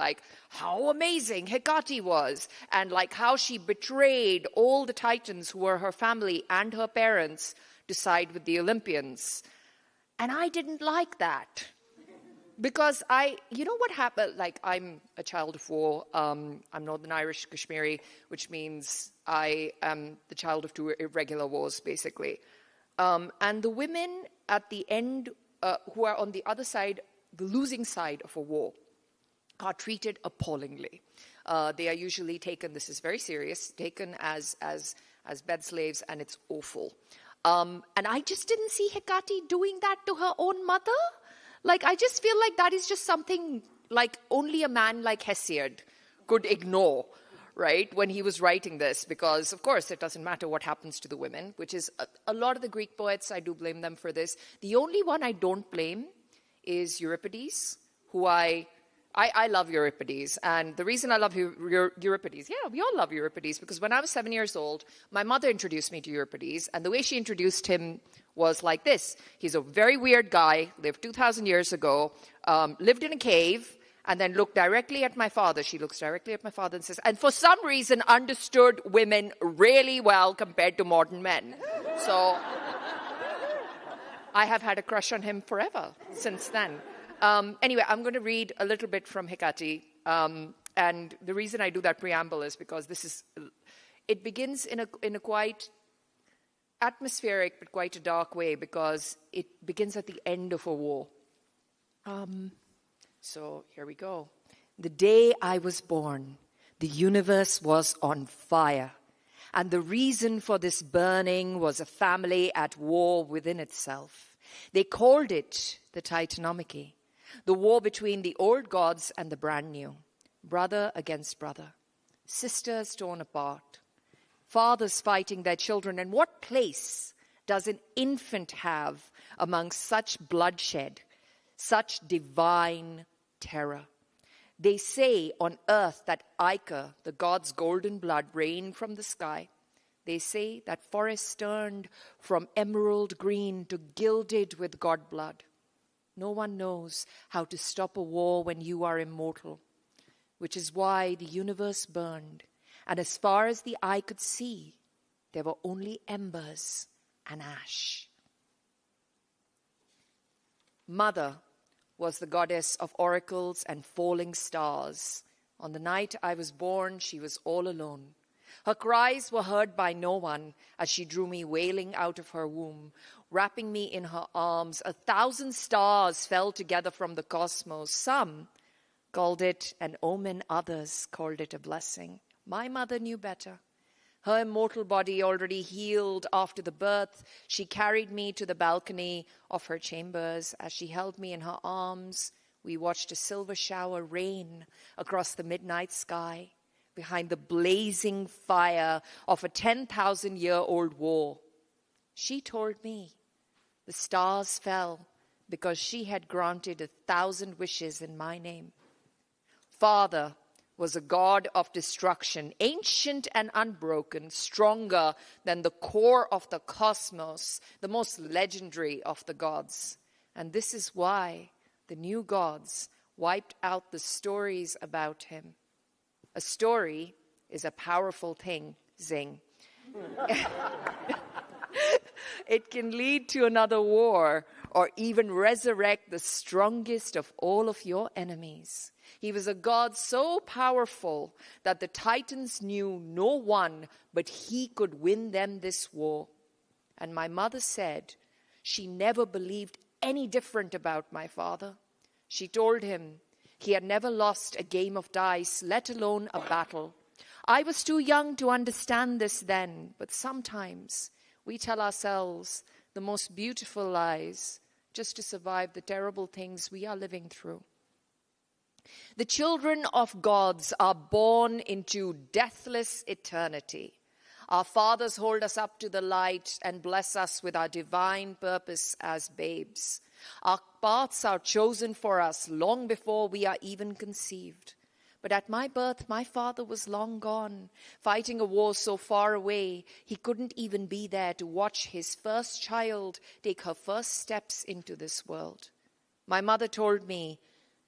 how amazing Hecate was and how she betrayed all the Titans who were her family and her parents to side with the Olympians. And I didn't like that because you know what happened? I'm a child of war. I'm Northern Irish Kashmiri, which means I am the child of two irregular wars, basically. And the women at the end who are on the other side, the losing side of a war, are treated appallingly. They are usually taken, this is very serious, taken as bed slaves, and it's awful. And I just didn't see Hecate doing that to her own mother. I just feel like that is just something only a man like Hesiod could ignore, right, when he was writing this, because, of course, it doesn't matter what happens to the women, which is a lot of the Greek poets, I do blame them for this. The only one I don't blame is Euripides, who I love Euripides. And the reason I love Euripides, we all love Euripides, because when I was 7 years old, my mother introduced me to Euripides, and the way she introduced him was like this. He's a very weird guy, lived 2,000 years ago, lived in a cave, and then looked directly at my father. She looks directly at my father and says, and for some reason understood women really well compared to modern men. So I have had a crush on him forever since then. Anyway, I'm going to read a little bit from Hecate. And the reason I do that preamble is because it begins in a quite atmospheric but quite a dark way, because it begins at the end of a war. So here we go. The day I was born, the universe was on fire. And the reason for this burning was a family at war within itself. They called it the Titanomachy, the war between the old gods and the brand new, brother against brother, sisters torn apart, fathers fighting their children. And what place does an infant have among such bloodshed, such divine terror? They say on earth that Ica, the god's golden blood, rained from the sky. They say that forests turned from emerald green to gilded with god blood. No one knows how to stop a war when you are immortal, which is why the universe burned. And as far as the eye could see, there were only embers and ash. Mother was the goddess of oracles and falling stars. On the night I was born, she was all alone. Her cries were heard by no one as she drew me wailing out of her womb, wrapping me in her arms. 1,000 stars fell together from the cosmos. Some called it an omen, others called it a blessing. My mother knew better. Her immortal body already healed after the birth, she carried me to the balcony of her chambers. As she held me in her arms, we watched a silver shower rain across the midnight sky behind the blazing fire of a 10,000-year-old war. She told me the stars fell because she had granted 1,000 wishes in my name. Father was a god of destruction, ancient and unbroken, stronger than the core of the cosmos, the most legendary of the gods. And this is why the new gods wiped out the stories about him. A story is a powerful thing, zing. It can lead to another war or even resurrect the strongest of all of your enemies. He was a god so powerful that the Titans knew no one but he could win them this war. And my mother said she never believed any different about my father. She told him he had never lost a game of dice, let alone a battle. I was too young to understand this then, but sometimes we tell ourselves the most beautiful lies just to survive the terrible things we are living through. The children of gods are born into deathless eternity. Our fathers hold us up to the light and bless us with our divine purpose as babes. Our paths are chosen for us long before we are even conceived. But at my birth, my father was long gone, fighting a war so far away, he couldn't even be there to watch his first child take her first steps into this world. My mother told me,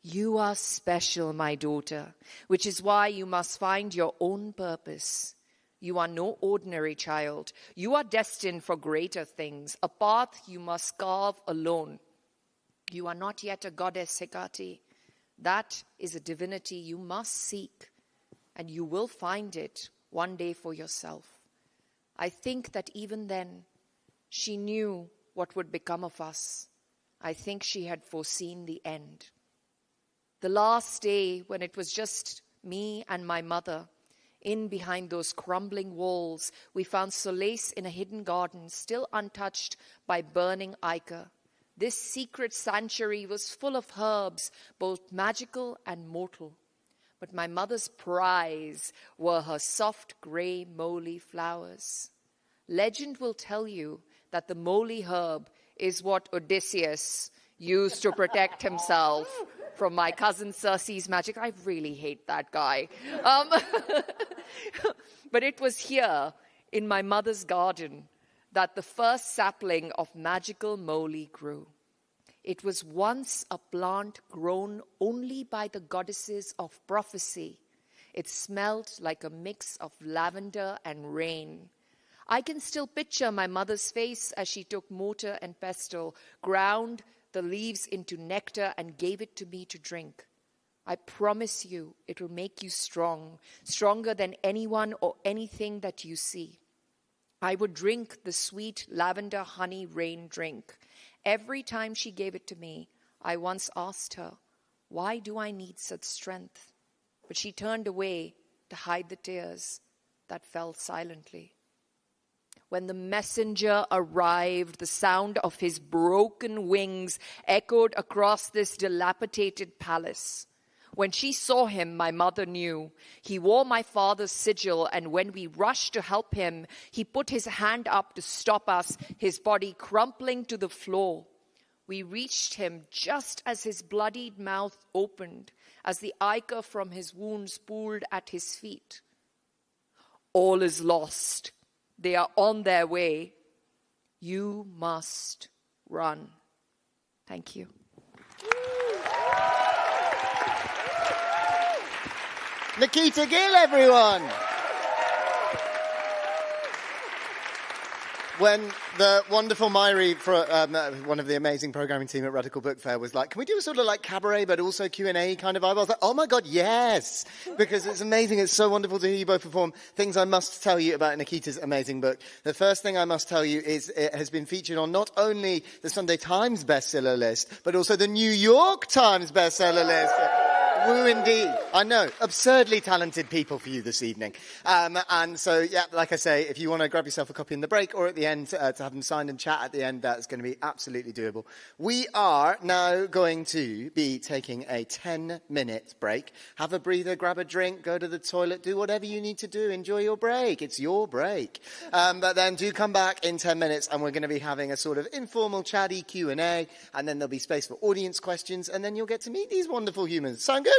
"You are special, my daughter, which is why you must find your own purpose. You are no ordinary child. You are destined for greater things, a path you must carve alone. You are not yet a goddess, Hecate. That is a divinity you must seek, and you will find it one day for yourself." I think that even then, she knew what would become of us. I think she had foreseen the end. The last day, when it was just me and my mother, in behind those crumbling walls, we found solace in a hidden garden, still untouched by burning ichor. This secret sanctuary was full of herbs, both magical and mortal. But my mother's prize were her soft grey moly flowers. Legend will tell you that the moly herb is what Odysseus used to protect himself from my cousin Circe's magic. I really hate that guy. But it was here in my mother's garden that the first sapling of magical moly grew. It was once a plant grown only by the goddesses of prophecy. It smelled like a mix of lavender and rain. I can still picture my mother's face as she took mortar and pestle, ground the leaves into nectar, and gave it to me to drink. I promise you it will make you strong, stronger than anyone or anything that you see. I would drink the sweet lavender honey rain drink. Every time she gave it to me, I once asked her, "Why do I need such strength?" But she turned away to hide the tears that fell silently. When the messenger arrived, the sound of his broken wings echoed across this dilapidated palace. When she saw him, my mother knew. He wore my father's sigil, and when we rushed to help him, he put his hand up to stop us, his body crumpling to the floor. We reached him just as his bloodied mouth opened, as the ichor from his wounds pooled at his feet. "All is lost. They are on their way. You must run." Thank you. Nikita Gill, everyone. When the wonderful Myri, one of the amazing programming team at Radical Book Fair, was like, "Can we do a sort of like cabaret but also Q&A kind of vibe?" I was like, "Oh my God, yes!" Because it's amazing. It's so wonderful to hear you both perform. Things I must tell you about Nikita's amazing book. The first thing I must tell you is it has been featured on not only the Sunday Times bestseller list, but also the New York Times bestseller list. Woo indeed. I know. Absurdly talented people for you this evening. And so, yeah, like I say, if you want to grab yourself a copy in the break or at the end to have them signed and chat at the end, that's going to be absolutely doable. We are now going to be taking a 10-minute break. Have a breather, grab a drink, go to the toilet, do whatever you need to do. Enjoy your break. It's your break. But then do come back in 10 minutes and we're going to be having a sort of informal, chatty Q&A, and then there'll be space for audience questions, and then you'll get to meet these wonderful humans. Sound good?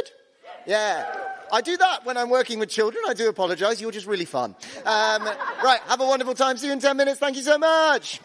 Yeah. I do that when I'm working with children. I do apologise. You're just really fun. Right. Have a wonderful time. See you in 10 minutes. Thank you so much.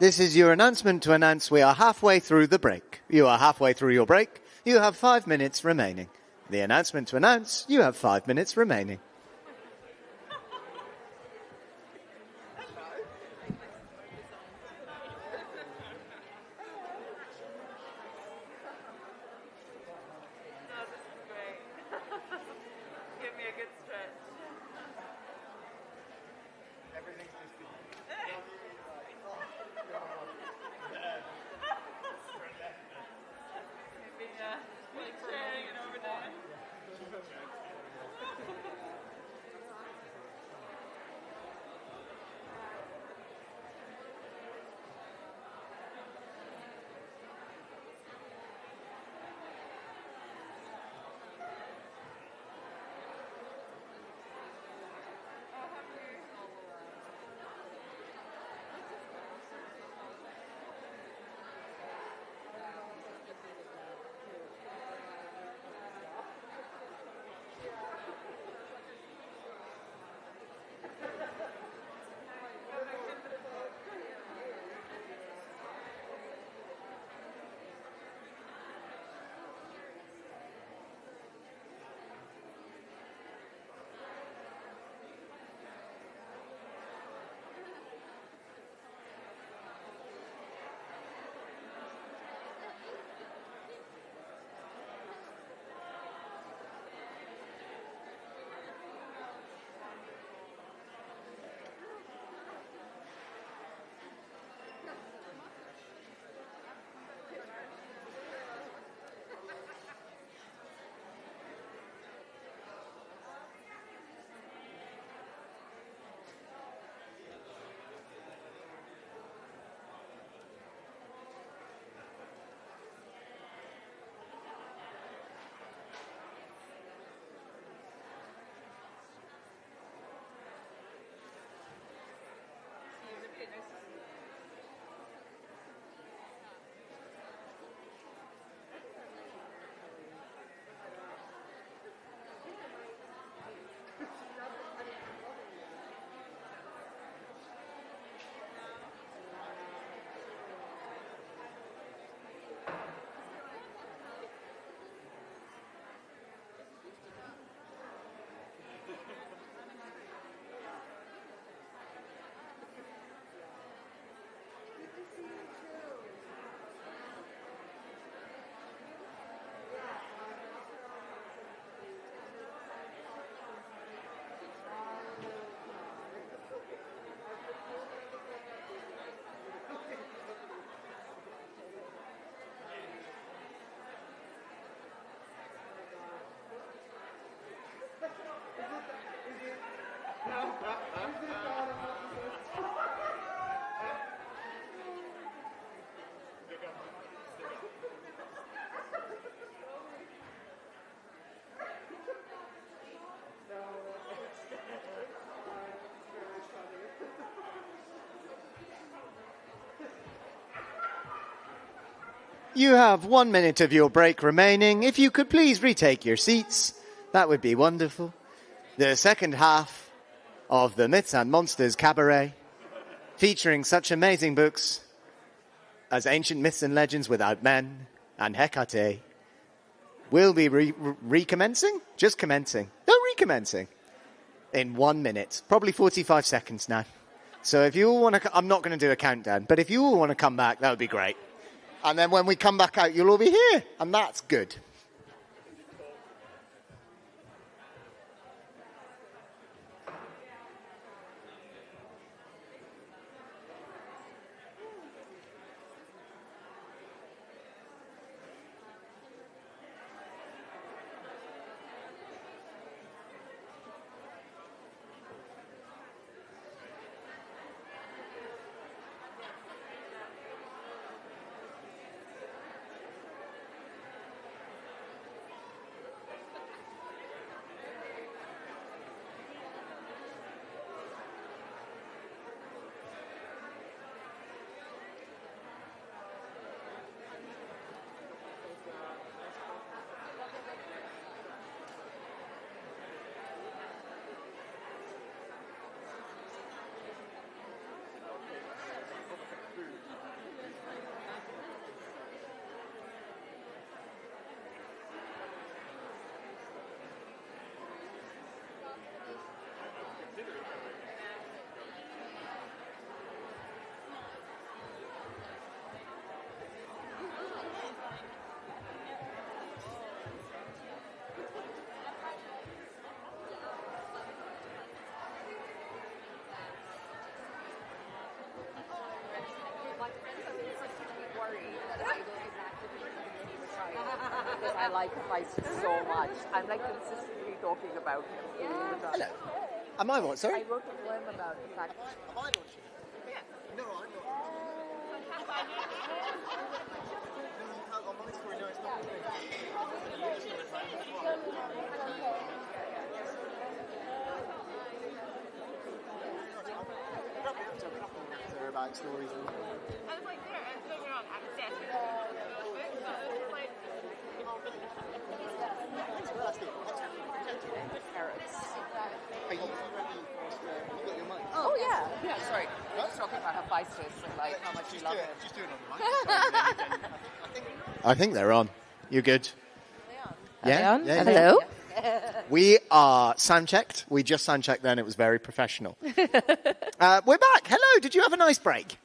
This is your announcement to announce we are halfway through the break. You are halfway through your break. You have 5 minutes remaining. The announcement to announce you have 5 minutes remaining. You have 1 minute of your break remaining. If you could please retake your seats, that would be wonderful. The second half of the Myths and Monsters Cabaret, featuring such amazing books as Ancient Myths and Legends Without Men and Hecate, will be recommencing? Just commencing. No, recommencing. In 1 minute. Probably 45 seconds now. So if you all want to... I'm not going to do a countdown, but if you all want to come back, that would be great. And then when we come back out, you'll all be here. And that's good. I like Feist so much. I'm like consistently talking about him all the time. Hello. Am I what? Sorry? I wrote a poem about the fact. Am I launching? Yeah. No, I'm not. On my story, no, it's not. About stories. I was like, don't get me wrong, I'm obsessed Are you ready for us to... You got your mic? Oh, yeah. Sorry. I was talking about how Feist is and like how much you love it. Just do it on the mic. I think they're on. You're good. Are they on? Yeah. Hello? We are sound checked. We just sound checked then. It was very professional. We're back. Hello. Did you have a nice break?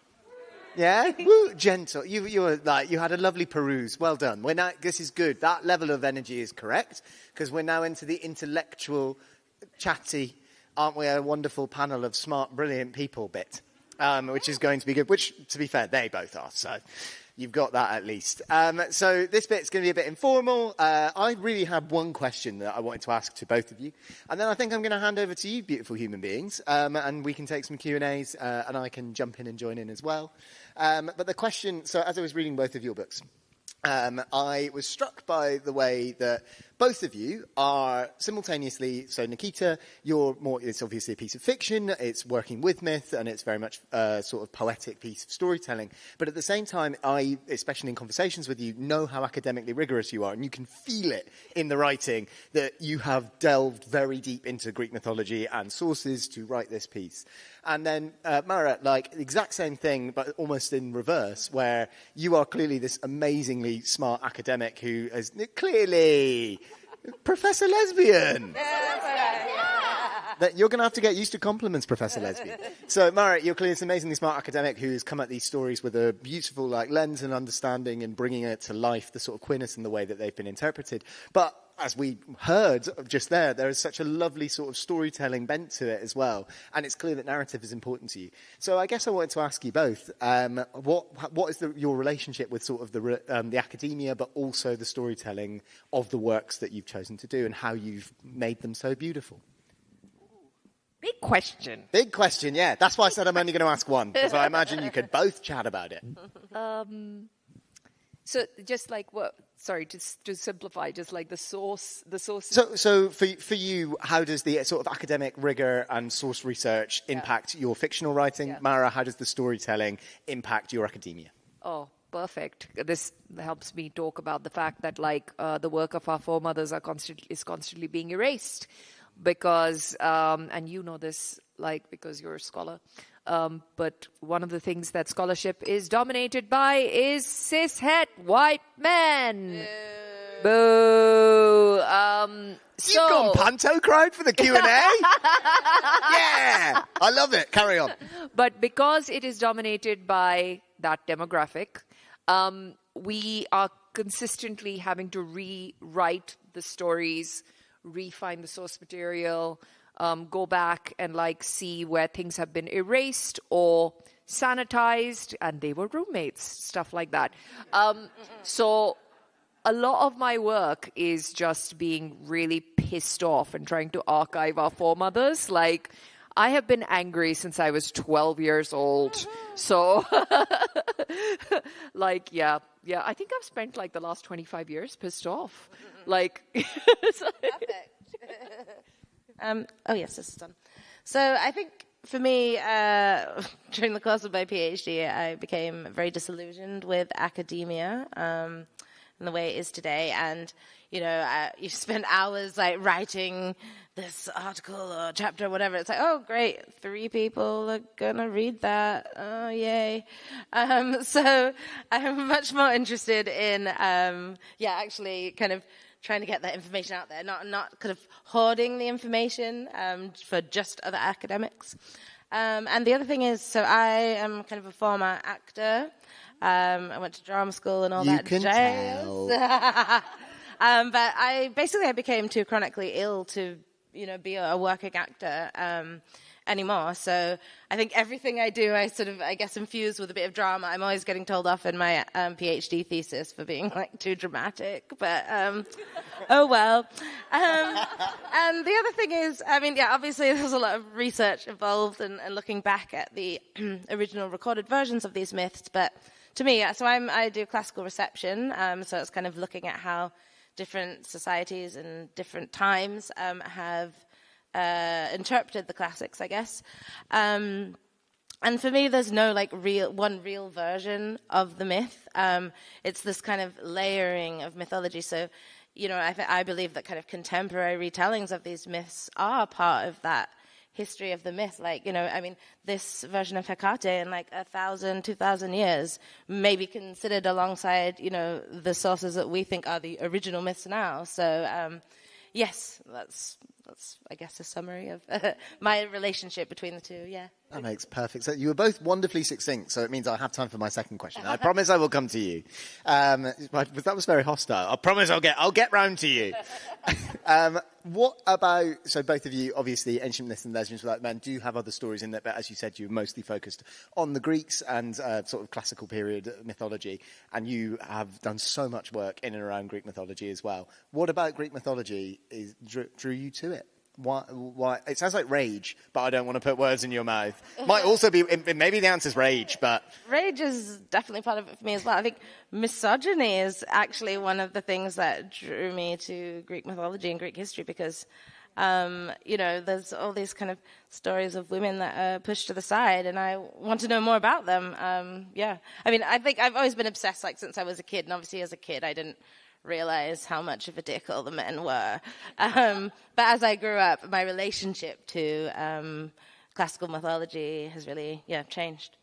Yeah? Woo, gentle. You were like, you had a lovely peruse. Well done. We're now, this is good. That level of energy is correct because we're now into the intellectual, chatty, aren't we a wonderful panel of smart, brilliant people bit, which is going to be good, which, to be fair, they both are. So you've got that at least. So this bit's going to be a bit informal. I really had one question that I wanted to ask to both of you. And then I think I'm going to hand over to you, beautiful human beings, and we can take some Q&As, and I can jump in and join in as well. But the question, so as I was reading both of your books, I was struck by the way that both of you are simultaneously, so Nikita, you're more, it's obviously a piece of fiction, it's working with myth, and it's very much a sort of poetic piece of storytelling. But at the same time, I, especially in conversations with you, know how academically rigorous you are, and you can feel it in the writing that you have delved very deep into Greek mythology and sources to write this piece. And then, Mara, like, the exact same thing, but almost in reverse, where you are clearly this amazingly smart academic who is clearly Professor Lesbian. That you're going to have to get used to compliments, Professor Lesbian. So, Mara, you're clearly this amazingly smart academic who's come at these stories with a beautiful like lens and understanding and bringing it to life, the sort of queerness in the way that they've been interpreted. But as we heard just there is such a lovely sort of storytelling bent to it as well. And it's clear that narrative is important to you. So I guess I wanted to ask you both, what is your relationship with sort of the academia, but also the storytelling of the works that you've chosen to do and how you've made them so beautiful? Big question. Big question, yeah. That's why I said I'm only going to ask one, because I imagine you could both chat about it. So just like what? Sorry, just to simplify, just like the source. So for you, how does the sort of academic rigor and source research impact your fictional writing? Yeah. Mara, how does the storytelling impact your academia? Oh, perfect. This helps me talk about the fact that like the work of our foremothers is constantly being erased because, and you know this, like because you're a scholar. But one of the things that scholarship is dominated by is cis-het white men. Boo. You've gone panto crowd for the Q&A? Yeah, I love it. Carry on. But because it is dominated by that demographic, we are consistently having to rewrite the stories, refine the source material, go back and like see where things have been erased or sanitized and they were roommates, stuff like that. So a lot of my work is just being really pissed off and trying to archive our foremothers. Like, I have been angry since I was 12 years old. So, like, yeah, I think I've spent like the last 25 years pissed off. Like, Perfect. Oh, yes, this is done. So I think for me, during the course of my PhD, I became very disillusioned with academia and the way it is today. And, you know, you spend hours like writing this article or chapter or whatever. It's like, oh, great, 3 people are going to read that. Oh, yay. So I'm much more interested in, actually kind of trying to get that information out there, not kind of hoarding the information for just other academics. And the other thing is, so I am kind of a former actor. I went to drama school and all that jazz. You can tell. But I became too chronically ill to, you know, be a working actor. anymore. So I think everything I do, I guess, infuse with a bit of drama. I'm always getting told off in my PhD thesis for being like too dramatic, but oh well. And the other thing is, I mean, yeah, obviously there's a lot of research involved and looking back at the original recorded versions of these myths. But to me, so I do classical reception, so it's kind of looking at how different societies and different times have interpreted the classics, I guess. And for me, there's no like one real version of the myth. It's this kind of layering of mythology. So, you know, I believe that kind of contemporary retellings of these myths are part of that history of the myth. Like, you know, I mean, this version of Hecate in like 1,000, 2,000 years may be considered alongside, you know, the sources that we think are the original myths now. So, yes, that's I guess a summary of my relationship between the two. Yeah. That makes perfect sense. You were both wonderfully succinct, so it means I have time for my second question. I promise I will come to you. That was very hostile. I promise I'll get round to you. What about, so both of you, obviously, Ancient Myths and Legends Without Men do have other stories in there, but as you said, you're mostly focused on the Greeks and sort of classical period mythology, and you have done so much work in and around Greek mythology as well. What about Greek mythology drew you to it? Why? It sounds like rage, but I don't want to put words in your mouth. Might also be, maybe the answer's rage, but... Rage is definitely part of it for me as well. I think misogyny is actually one of the things that drew me to Greek mythology and Greek history because, you know, there's all these kind of stories of women that are pushed to the side, and I want to know more about them. Yeah. I mean, I think I've always been obsessed, like, since I was a kid, and obviously as a kid I didn't realize how much of a dick all the men were. But as I grew up, my relationship to classical mythology has really, changed.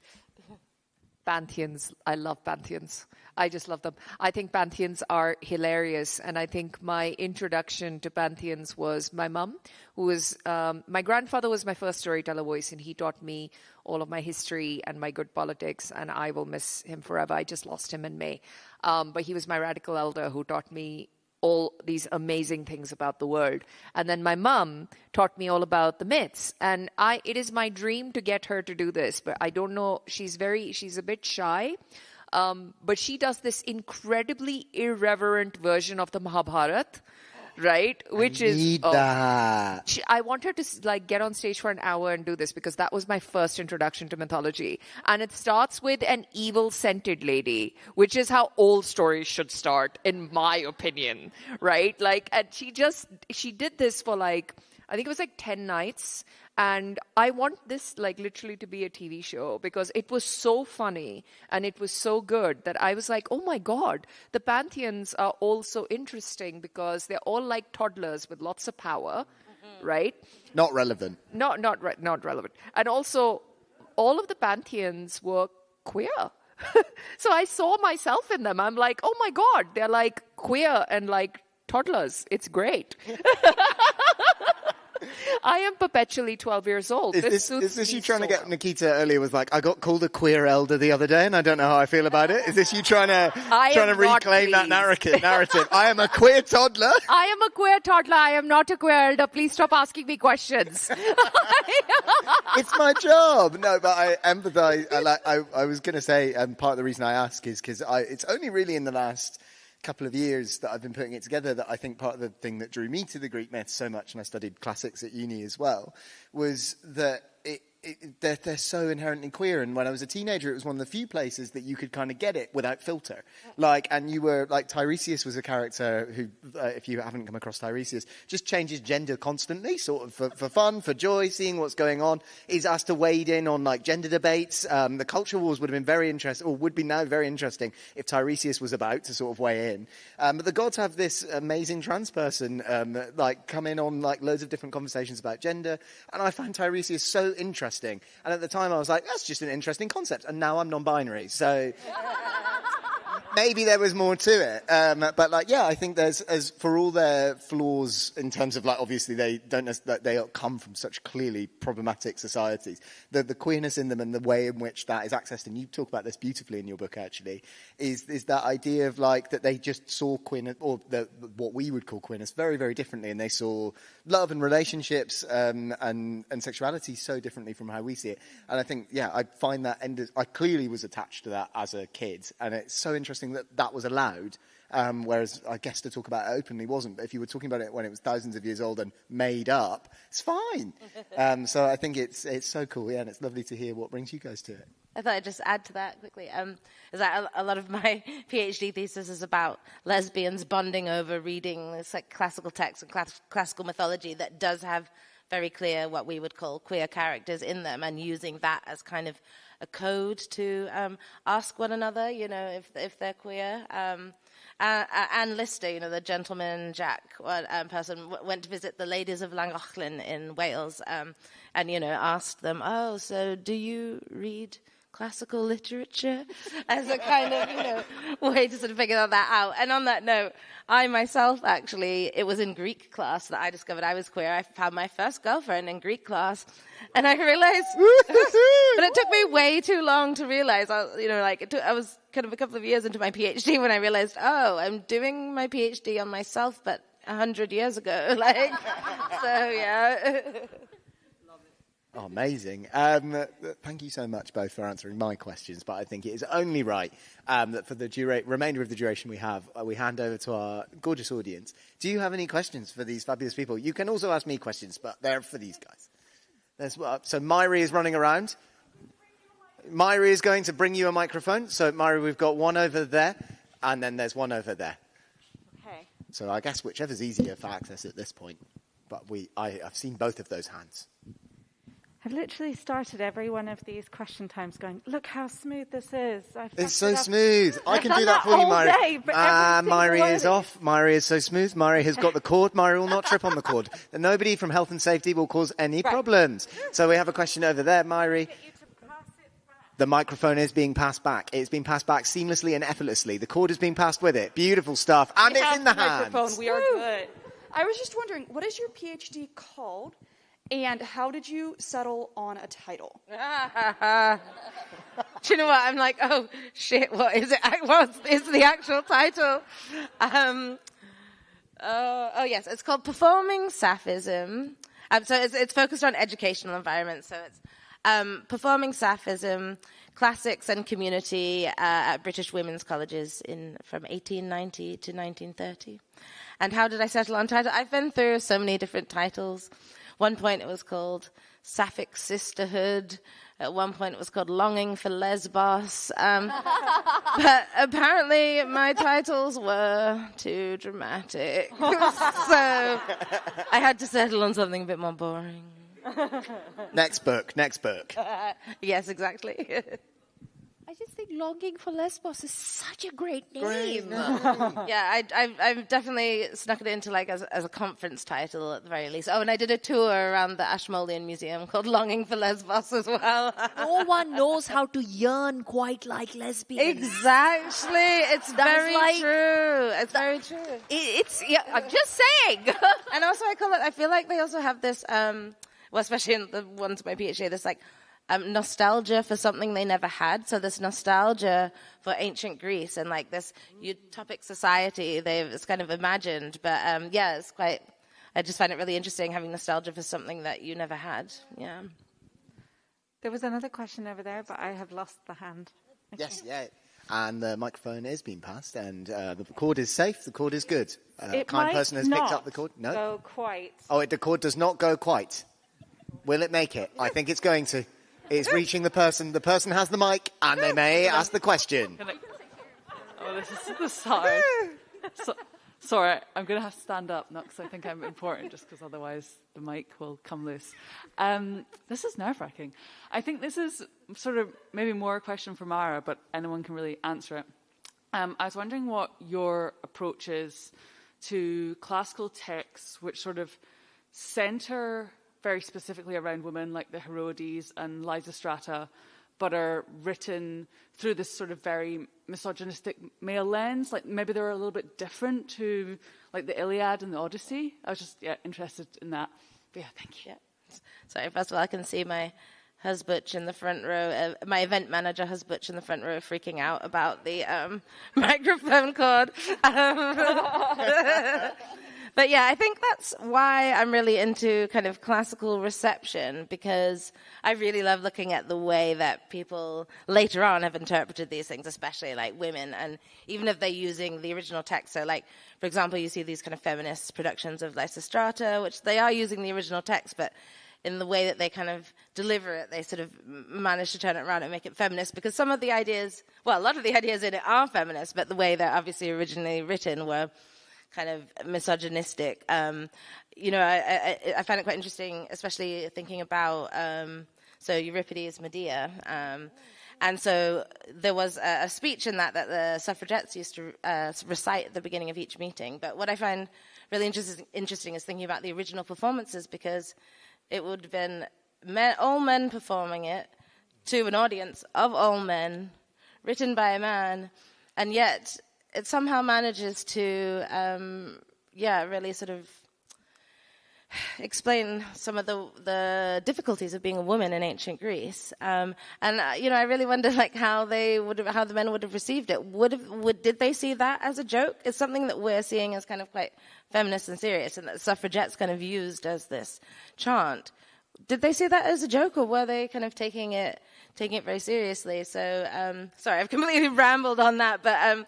Pantheons. I love pantheons. I just love them. I think pantheons are hilarious. And I think my introduction to pantheons was my mum, who was, my grandfather was my first storyteller voice, and he taught me all of my history and my good politics, and I will miss him forever. I just lost him in May. But he was my radical elder who taught me all these amazing things about the world. And then my mum taught me all about the myths. And it is my dream to get her to do this, but I don't know. She's a bit shy. But she does this incredibly irreverent version of the Mahabharata, right? Which I want her to like get on stage for an hour and do this because that was my first introduction to mythology. And it starts with an evil scented lady, which is how all stories should start, in my opinion, right? Like, and she did this for like, I think it was like 10 nights. And I want this like literally to be a TV show because it was so funny and it was so good that I was like, oh my God, the pantheons are also interesting because they're all like toddlers with lots of power, right? Not relevant. Not relevant. And also, all of the pantheons were queer. So I saw myself in them. I'm like, oh my God, they're like queer and like toddlers. It's great. I am perpetually 12 years old. Is this you trying to get Nikita earlier was like, I got called a queer elder the other day and I don't know how I feel about it? Is this you trying to reclaim that narrative? I am a queer toddler. I am a queer toddler. I am not a queer elder. Please stop asking me questions. It's my job. No, but I empathize. I was going to say, part of the reason I ask is because it's only really in the last couple of years that I've been putting it together that I think part of the thing that drew me to the Greek myths so much, and I studied classics at uni as well, was that they're so inherently queer. And when I was a teenager, it was one of the few places that you could kind of get it without filter. And you were like, Tiresias was a character who, if you haven't come across Tiresias, just changes gender constantly, sort of for fun, for joy, seeing what's going on. He's asked to wade in on like gender debates. The culture wars would have been very interesting, or would be now very interesting if Tiresias was about to sort of weigh in. But the gods have this amazing trans person like come in on like loads of different conversations about gender. And I found Tiresias so interesting. And at the time I was like, that's just an interesting concept. And now I'm non-binary. So maybe there was more to it. But like, yeah, I think there's, as for all their flaws in terms of like, obviously they come from such clearly problematic societies. The queerness in them and the way in which that is accessed, and you talk about this beautifully in your book actually, is that idea of like that they just saw queerness, or what we would call queerness, very, very differently, and they saw love and relationships and sexuality so differently from how we see it. And I think, yeah, I find that I clearly was attached to that as a kid, and it's so interesting that was allowed, whereas I guess to talk about it openly wasn't. But if you were talking about it when it was thousands of years old and made up, it's fine. So I think it's so cool, yeah, and it's lovely to hear what brings you guys to it. I thought I'd just add to that quickly. Is that a lot of my PhD thesis is about lesbians bonding over reading this like classical text and classical mythology that does have very clear what we would call queer characters in them, and using that as kind of a code to ask one another, if they're queer. Anne Lister, the gentleman Jack person, went to visit the ladies of Llangollen in Wales, and asked them, "Oh, so do you read classical literature?" as a kind of, way to sort of figure that out. And on that note, I myself actually, it was in Greek class that I discovered I was queer. I found my first girlfriend in Greek class, and I realized, but it took me way too long to realize. I was kind of a couple of years into my PhD when I realized, oh, I'm doing my PhD on myself, but 100 years ago, so yeah. Oh, amazing. Thank you so much both for answering my questions, but I think it is only right that for the remainder of the duration we have, we hand over to our gorgeous audience. Do you have any questions for these fabulous people? You can also ask me questions, but they're for these guys. So Myri is running around. Myri is going to bring you a microphone. So Myri, we've got one over there, and then there's one over there. Okay. So I guess whichever's easier for access at this point. But I've seen both of those hands. I've literally started every one of these question times going, look how smooth this is. It's so smooth. I can do that for you, Myri. Myri is off. Myri is so smooth. Myri has got the cord. Myri will not trip on the cord. And nobody from health and safety will cause any problems. So we have a question over there, Myri. The microphone is being passed back. It's being passed back seamlessly and effortlessly. The cord is being passed with it. Beautiful stuff. And it's in the hands. We are good. I was just wondering, what is your PhD called? And how did you settle on a title? Do you know what? I'm like, oh, shit, what is it? What is the actual title? Yes, it's called Performing Sapphism. So it's focused on educational environments. So it's Performing Sapphism, Classics and Community at British Women's Colleges from 1890 to 1930. And how did I settle on title? I've been through so many different titles. One point it was called Sapphic Sisterhood. At one point it was called Longing for Lesbos. But apparently my titles were too dramatic. So I had to settle on something a bit more boring. Next book. Yes, exactly. I just think Longing for Lesbos is such a great name. Great name. Yeah, I've definitely snuck it into as a conference title at the very least. Oh, and I did a tour around the Ashmolean Museum called Longing for Lesbos as well. No one knows how to yearn quite like lesbians. Exactly. It's very true. It's very true. I'm just saying. And also I feel like they also have this, especially in the ones of my PhD, this nostalgia for something they never had. So this nostalgia for ancient Greece and this utopic society it's kind of imagined. But it's quite, I just find it really interesting having nostalgia for something that you never had. Yeah. There was another question over there, but I have lost the hand. Okay. Yes, yeah. And the microphone is being passed, and the cord is safe. The cord is good. It kind might person has not picked up the cord. No, go quite. Oh, the cord does not go quite. Will it make it? I think it's going to. It's reaching the person. The person has the mic, and they may ask the question. Oh, this is hard. Sorry, I'm going to have to stand up, not because I think I'm important, just because otherwise the mic will come loose. This is nerve-wracking. I think this is sort of maybe more a question for Mara, but anyone can really answer it. I was wondering what your approach is to classical texts which sort of centre very specifically around women, like the Herodes and Lysistrata, but are written through this sort of very misogynistic male lens. Like maybe they're a little bit different to like the Iliad and the Odyssey. I was just interested in that. But yeah, thank you. Yeah. Sorry, first of all, I can see my husband in the front row, my event manager husband in the front row freaking out about the microphone cord. But yeah, I think that's why I'm really into kind of classical reception, because I really love looking at the way that people later on have interpreted these things, especially like women, and even if they're using the original text. So like, for example, you see these kind of feminist productions of Lysistrata, which they are using the original text, but in the way that they kind of deliver it, they sort of manage to turn it around and make it feminist, because some of the ideas, well, a lot of the ideas in it are feminist, but the way they're obviously originally written were kind of misogynistic. You know, I find it quite interesting, especially thinking about, so Euripides' Medea. And so there was a speech in that the suffragettes used to recite at the beginning of each meeting. But what I find really interesting is thinking about the original performances, because it would have been all men performing it to an audience of all men, written by a man, and yet it somehow manages to, really sort of explain some of the difficulties of being a woman in ancient Greece. I really wonder like how the men would have received it. Did they see that as a joke? It's something that we're seeing as kind of quite feminist and serious, and that suffragettes kind of used as this chant. Did they see that as a joke, or were they kind of taking it very seriously? So, sorry, I've completely rambled on that, but I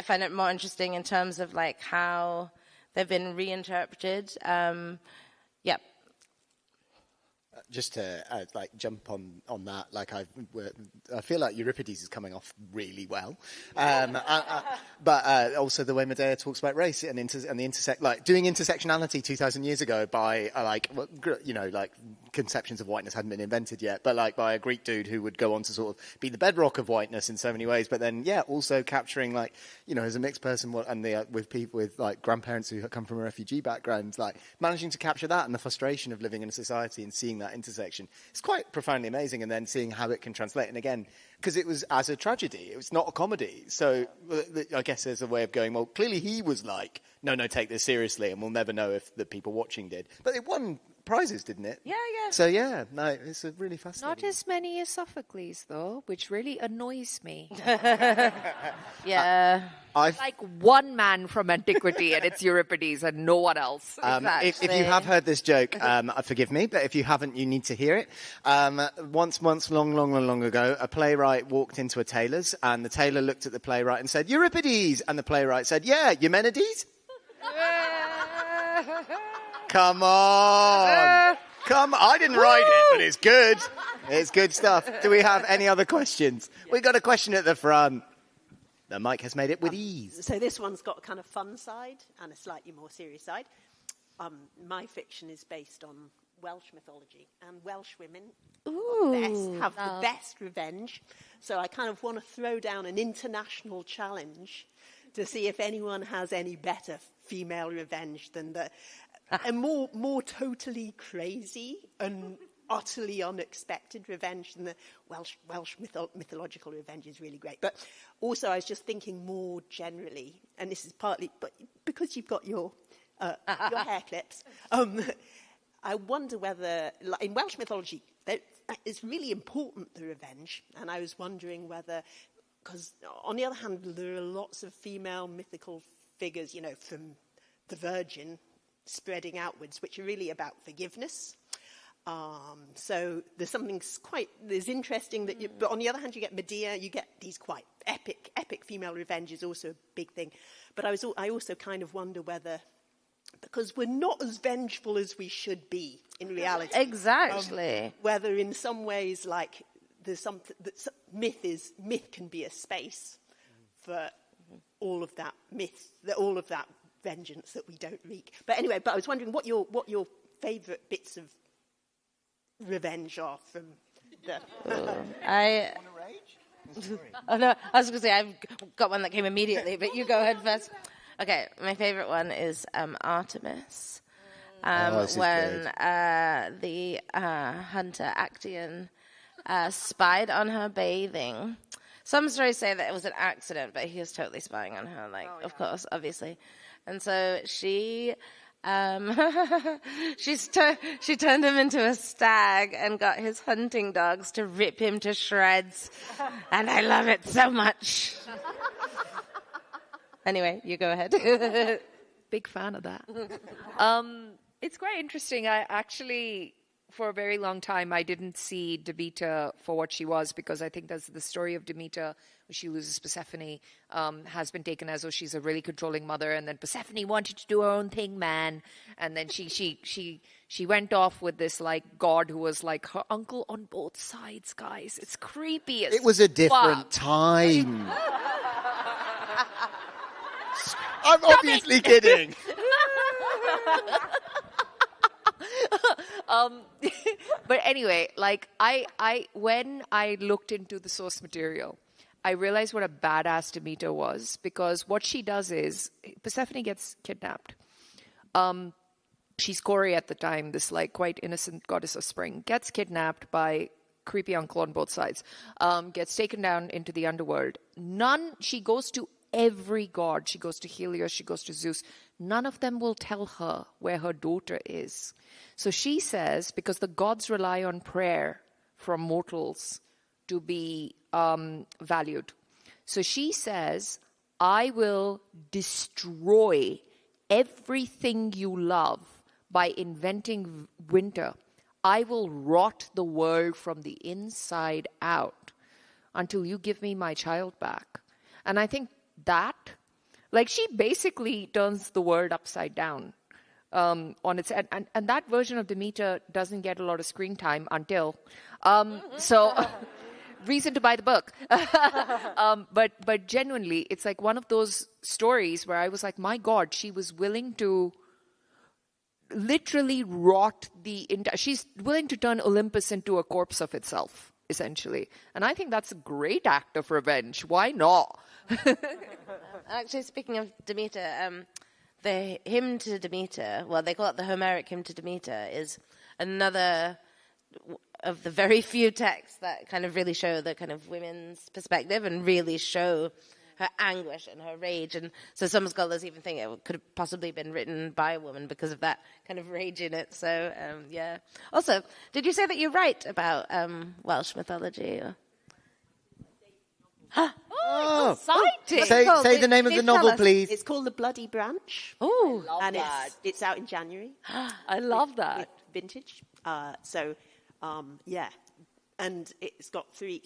find it more interesting in terms of like how they've been reinterpreted. Just to jump on that, like I feel like Euripides is coming off really well, but also the way Medea talks about race and doing intersectionality 2,000 years ago by conceptions of whiteness hadn't been invented yet, but like by a Greek dude who would go on to sort of be the bedrock of whiteness in so many ways, but then also capturing as a mixed person and with people with like grandparents who come from a refugee background, like managing to capture that and the frustration of living in a society and seeing that intersection. It's quite profoundly amazing, and then seeing how it can translate. And again, because it was as a tragedy, it was not a comedy. So I guess there's a way of going, well, clearly he was like, no, take this seriously, and we'll never know if the people watching did. But it won prizes, didn't it? Yeah. So it's a really fascinating. Not as many as Sophocles, though, which really annoys me. Yeah. Like one man from antiquity, and it's Euripides, and no one else. If you have heard this joke, forgive me, but if you haven't, you need to hear it. Once, long ago, a playwright walked into a tailor's, and the tailor looked at the playwright and said, "Euripides," and the playwright said, "Yeah, Eumenides." Come on. I didn't write it, but it's good. It's good stuff. Do we have any other questions? We got a question at the front. The mic has made it with ease. So this one's got a kind of fun side and a slightly more serious side. My fiction is based on Welsh mythology, and Welsh women have the best revenge. So I kind of want to throw down an international challenge to see if anyone has any better female revenge than a more totally crazy and utterly unexpected revenge than the Welsh mythological revenge is really great. But also I was just thinking more generally, and this is partly but because you've got your hair clips, I wonder whether in Welsh mythology it's really important, the revenge, and I was wondering whether, because on the other hand there are lots of female mythical figures, from the Virgin spreading outwards, which are really about forgiveness. So there's something there's interesting that but on the other hand you get Medea, you get these quite epic female revenge is also a big thing. But I also kind of wonder whether, because we're not as vengeful as we should be in reality. Exactly. Whether in some ways, like, there's something that myth can be a space for all of that all of that vengeance that we don't wreak. But anyway, I was wondering what your favourite bits of revenge are from the... Oh, no, I was going to say, I've got one that came immediately, but you go ahead first. Okay, my favourite one is Artemis. when the hunter Actaeon spied on her bathing. Some stories say that it was an accident, but he was totally spying on her, of course, obviously. And so she she turned him into a stag and got his hunting dogs to rip him to shreds. And I love it so much. Anyway, you go ahead. Big fan of that. It's quite interesting. I actually, for a very long time, I didn't see Demeter for what she was, because I think that's the story of Demeter, where she loses Persephone, has been taken as though she's a really controlling mother, and then Persephone wanted to do her own thing, man, and then she went off with this god who was like her uncle on both sides, guys. It's creepy as It was a different time. I'm obviously kidding. But anyway, when I looked into the source material, I realized what a badass Demeter was, because what she does is Persephone gets kidnapped. She's Kore at the time, this quite innocent goddess of spring, gets kidnapped by creepy uncle on both sides, gets taken down into the underworld. She goes to every god. She goes to Helios, she goes to Zeus. None of them will tell her where her daughter is. So she says, because the gods rely on prayer from mortals to be valued. So she says, I will destroy everything you love by inventing winter. I will rot the world from the inside out until you give me my child back. And I think that, she basically turns the world upside down on its head. And that version of Demeter doesn't get a lot of screen time until, reason to buy the book. But genuinely, it's one of those stories where I was like, my God, she was willing to literally rot she's willing to turn Olympus into a corpse of itself, essentially. And I think that's a great act of revenge. Why not? Actually, speaking of Demeter, the hymn to Demeter, well, they call it the Homeric hymn to Demeter, is another of the very few texts that kind of really show the kind of women's perspective and really show her anguish and her rage. And so some scholars even think it could have possibly been written by a woman because of that kind of rage in it. So, yeah. Also, did you say that you write about Welsh mythology? Or? Oh, exciting! Say the name of the novel, please. It's called The Bloody Branch. Oh, and it's out in January. I love that. Vintage. Yeah. And it's got three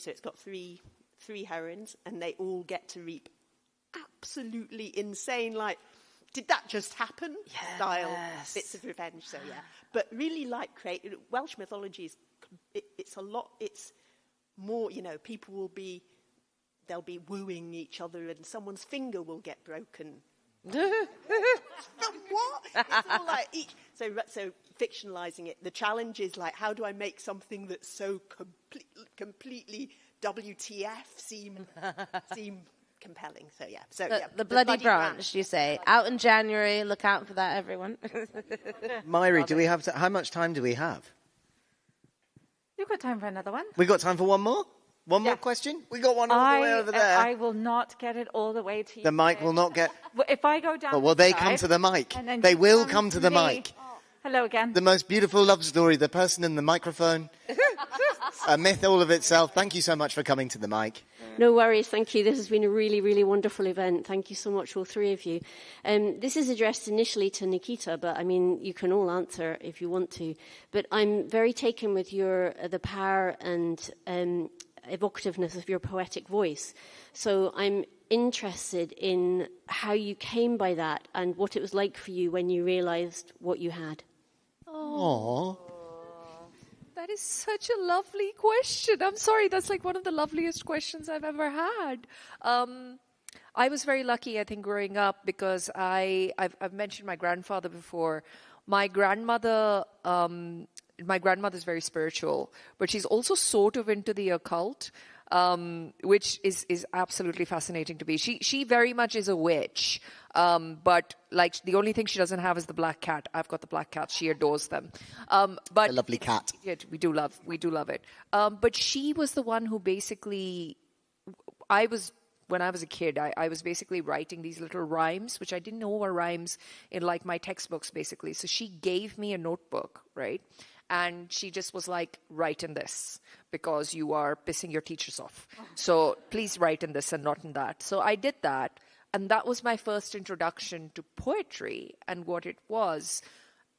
heroines, and they all get to reap absolutely insane, did that just happen? Yes. Style bits of revenge. So yeah, but really Welsh mythology is it's a lot. It's more, people they'll be wooing each other, and someone's finger will get broken. What? It's all so fictionalizing it. The challenge is how do I make something that's so completely WTF seem compelling? So yeah. So the Bloody Branch, you say, out in January. Look out for that, everyone. Myri, do we have how much time do we have? You've got time for another one. We got time for one more. One more question? We got one all the way over there. I will not get it all the way to you. The mic will not get... If I go down Well, they come to the mic. They will come to the mic. Hello again. The most beautiful love story, the person in the microphone. A myth all of itself. Thank you so much for coming to the mic. No worries, thank you. This has been a really, really wonderful event. Thank you so much, all three of you. This is addressed initially to Nikita, but you can all answer if you want to. But I'm very taken with the power and evocativeness of your poetic voice. So I'm interested in how you came by that and what it was like for you when you realized what you had. Aww. That is such a lovely question. I'm sorry, that's one of the loveliest questions I've ever had. I was very lucky, I think, growing up, because I've mentioned my grandfather before. My grandmother's very spiritual, but she's also sort of into the occult. which is absolutely fascinating to me. She very much is a witch, but like the only thing she doesn't have is the black cat. I've got the black cat. She adores them. But A lovely cat. we do love it. But she was the one who basically, when I was a kid, I was basically writing these little rhymes, which I didn't know were rhymes in like my textbooks, basically. So she gave me a notebook, right? And she just was like, write in this because you are pissing your teachers off. So please write in this and not in that. So I did that. And that was my first introduction to poetry and what it was.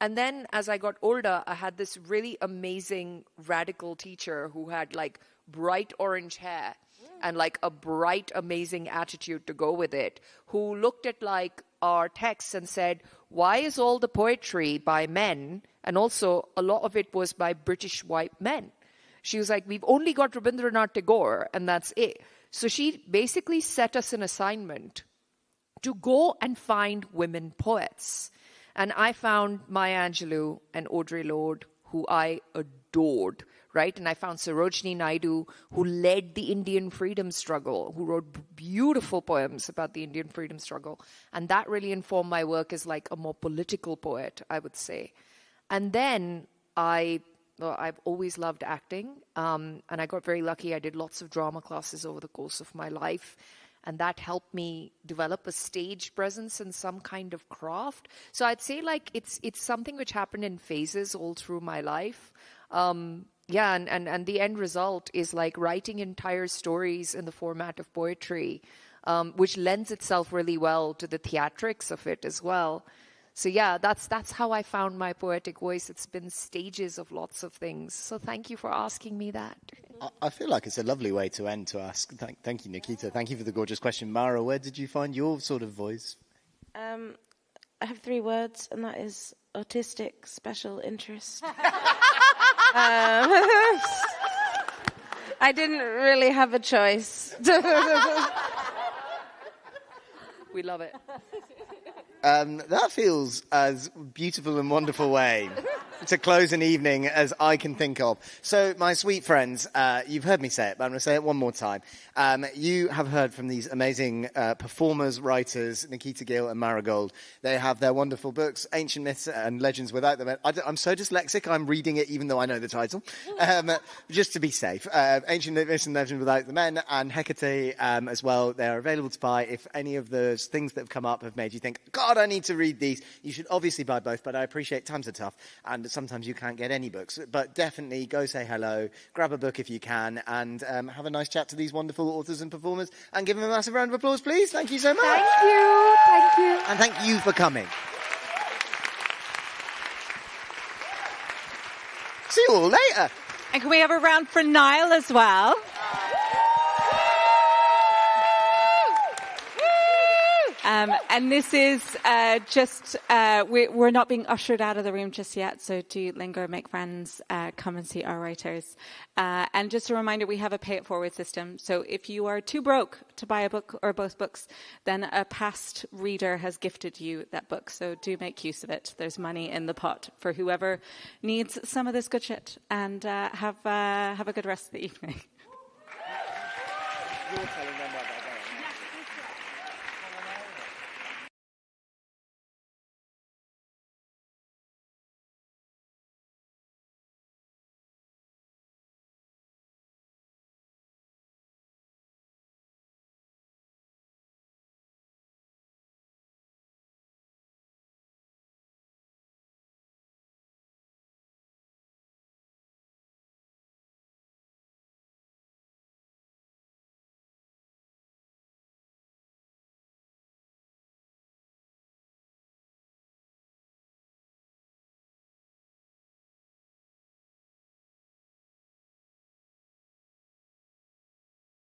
And then as I got older, I had this really amazing radical teacher who had like bright orange hair and like a bright, amazing attitude to go with it, who looked at like our texts and said, why is all the poetry by men? And also a lot of it was by British white men. She was like, we've only got Rabindranath Tagore and that's it. So she basically set us an assignment to go and find women poets. And I found Maya Angelou and Audre Lorde, who I adored, right? And I found Sarojini Naidu, who led the Indian freedom struggle, who wrote beautiful poems about the Indian freedom struggle. And that really informed my work as like a more political poet, I would say. And then I've always loved acting. And I got very lucky. I did lots of drama classes over the course of my life. And that helped me develop a stage presence and some kind of craft. So I'd say like it's something which happened in phases all through my life. And the end result is like writing entire stories in the format of poetry, which lends itself really well to the theatrics of it as well. So yeah, that's how I found my poetic voice. It's been stages of lots of things. So thank you for asking me that. I feel like it's a lovely way to end to ask. Thank you, Nikita. Thank you for the gorgeous question. Mara, where did you find your sort of voice? I have 3 words, and that is autistic special interest. I didn't really have a choice. We love it. That feels as beautiful and wonderful way to close an evening as I can think of. So, my sweet friends, you've heard me say it, but I'm going to say it one more time. You have heard from these amazing performers, writers, Nikita Gill and Mara Gold. They have their wonderful books, Ancient Myths and Legends Without Them. I'm so dyslexic, I'm reading it even though I know the title, just to be safe. Ancient Myths and Legends Without the Men and Hecate as well. They are available to buy. If any of those things that have come up have made you think, God, I need to read these, you should obviously buy both, but I appreciate times are tough and sometimes you can't get any books. But definitely go say hello, grab a book if you can, and have a nice chat to these wonderful authors and performers, and give them a massive round of applause, please. Thank you so much. Thank you. And thank you for coming. See you all later. And can we have a round for Niall as well? And this is we're not being ushered out of the room just yet, so do linger, make friends, come and see our writers. And just a reminder, we have a pay it forward system. So if you are too broke to buy a book or both books, then a past reader has gifted you that book. So do make use of it. There's money in the pot for whoever needs some of this good shit. And have a good rest of the evening.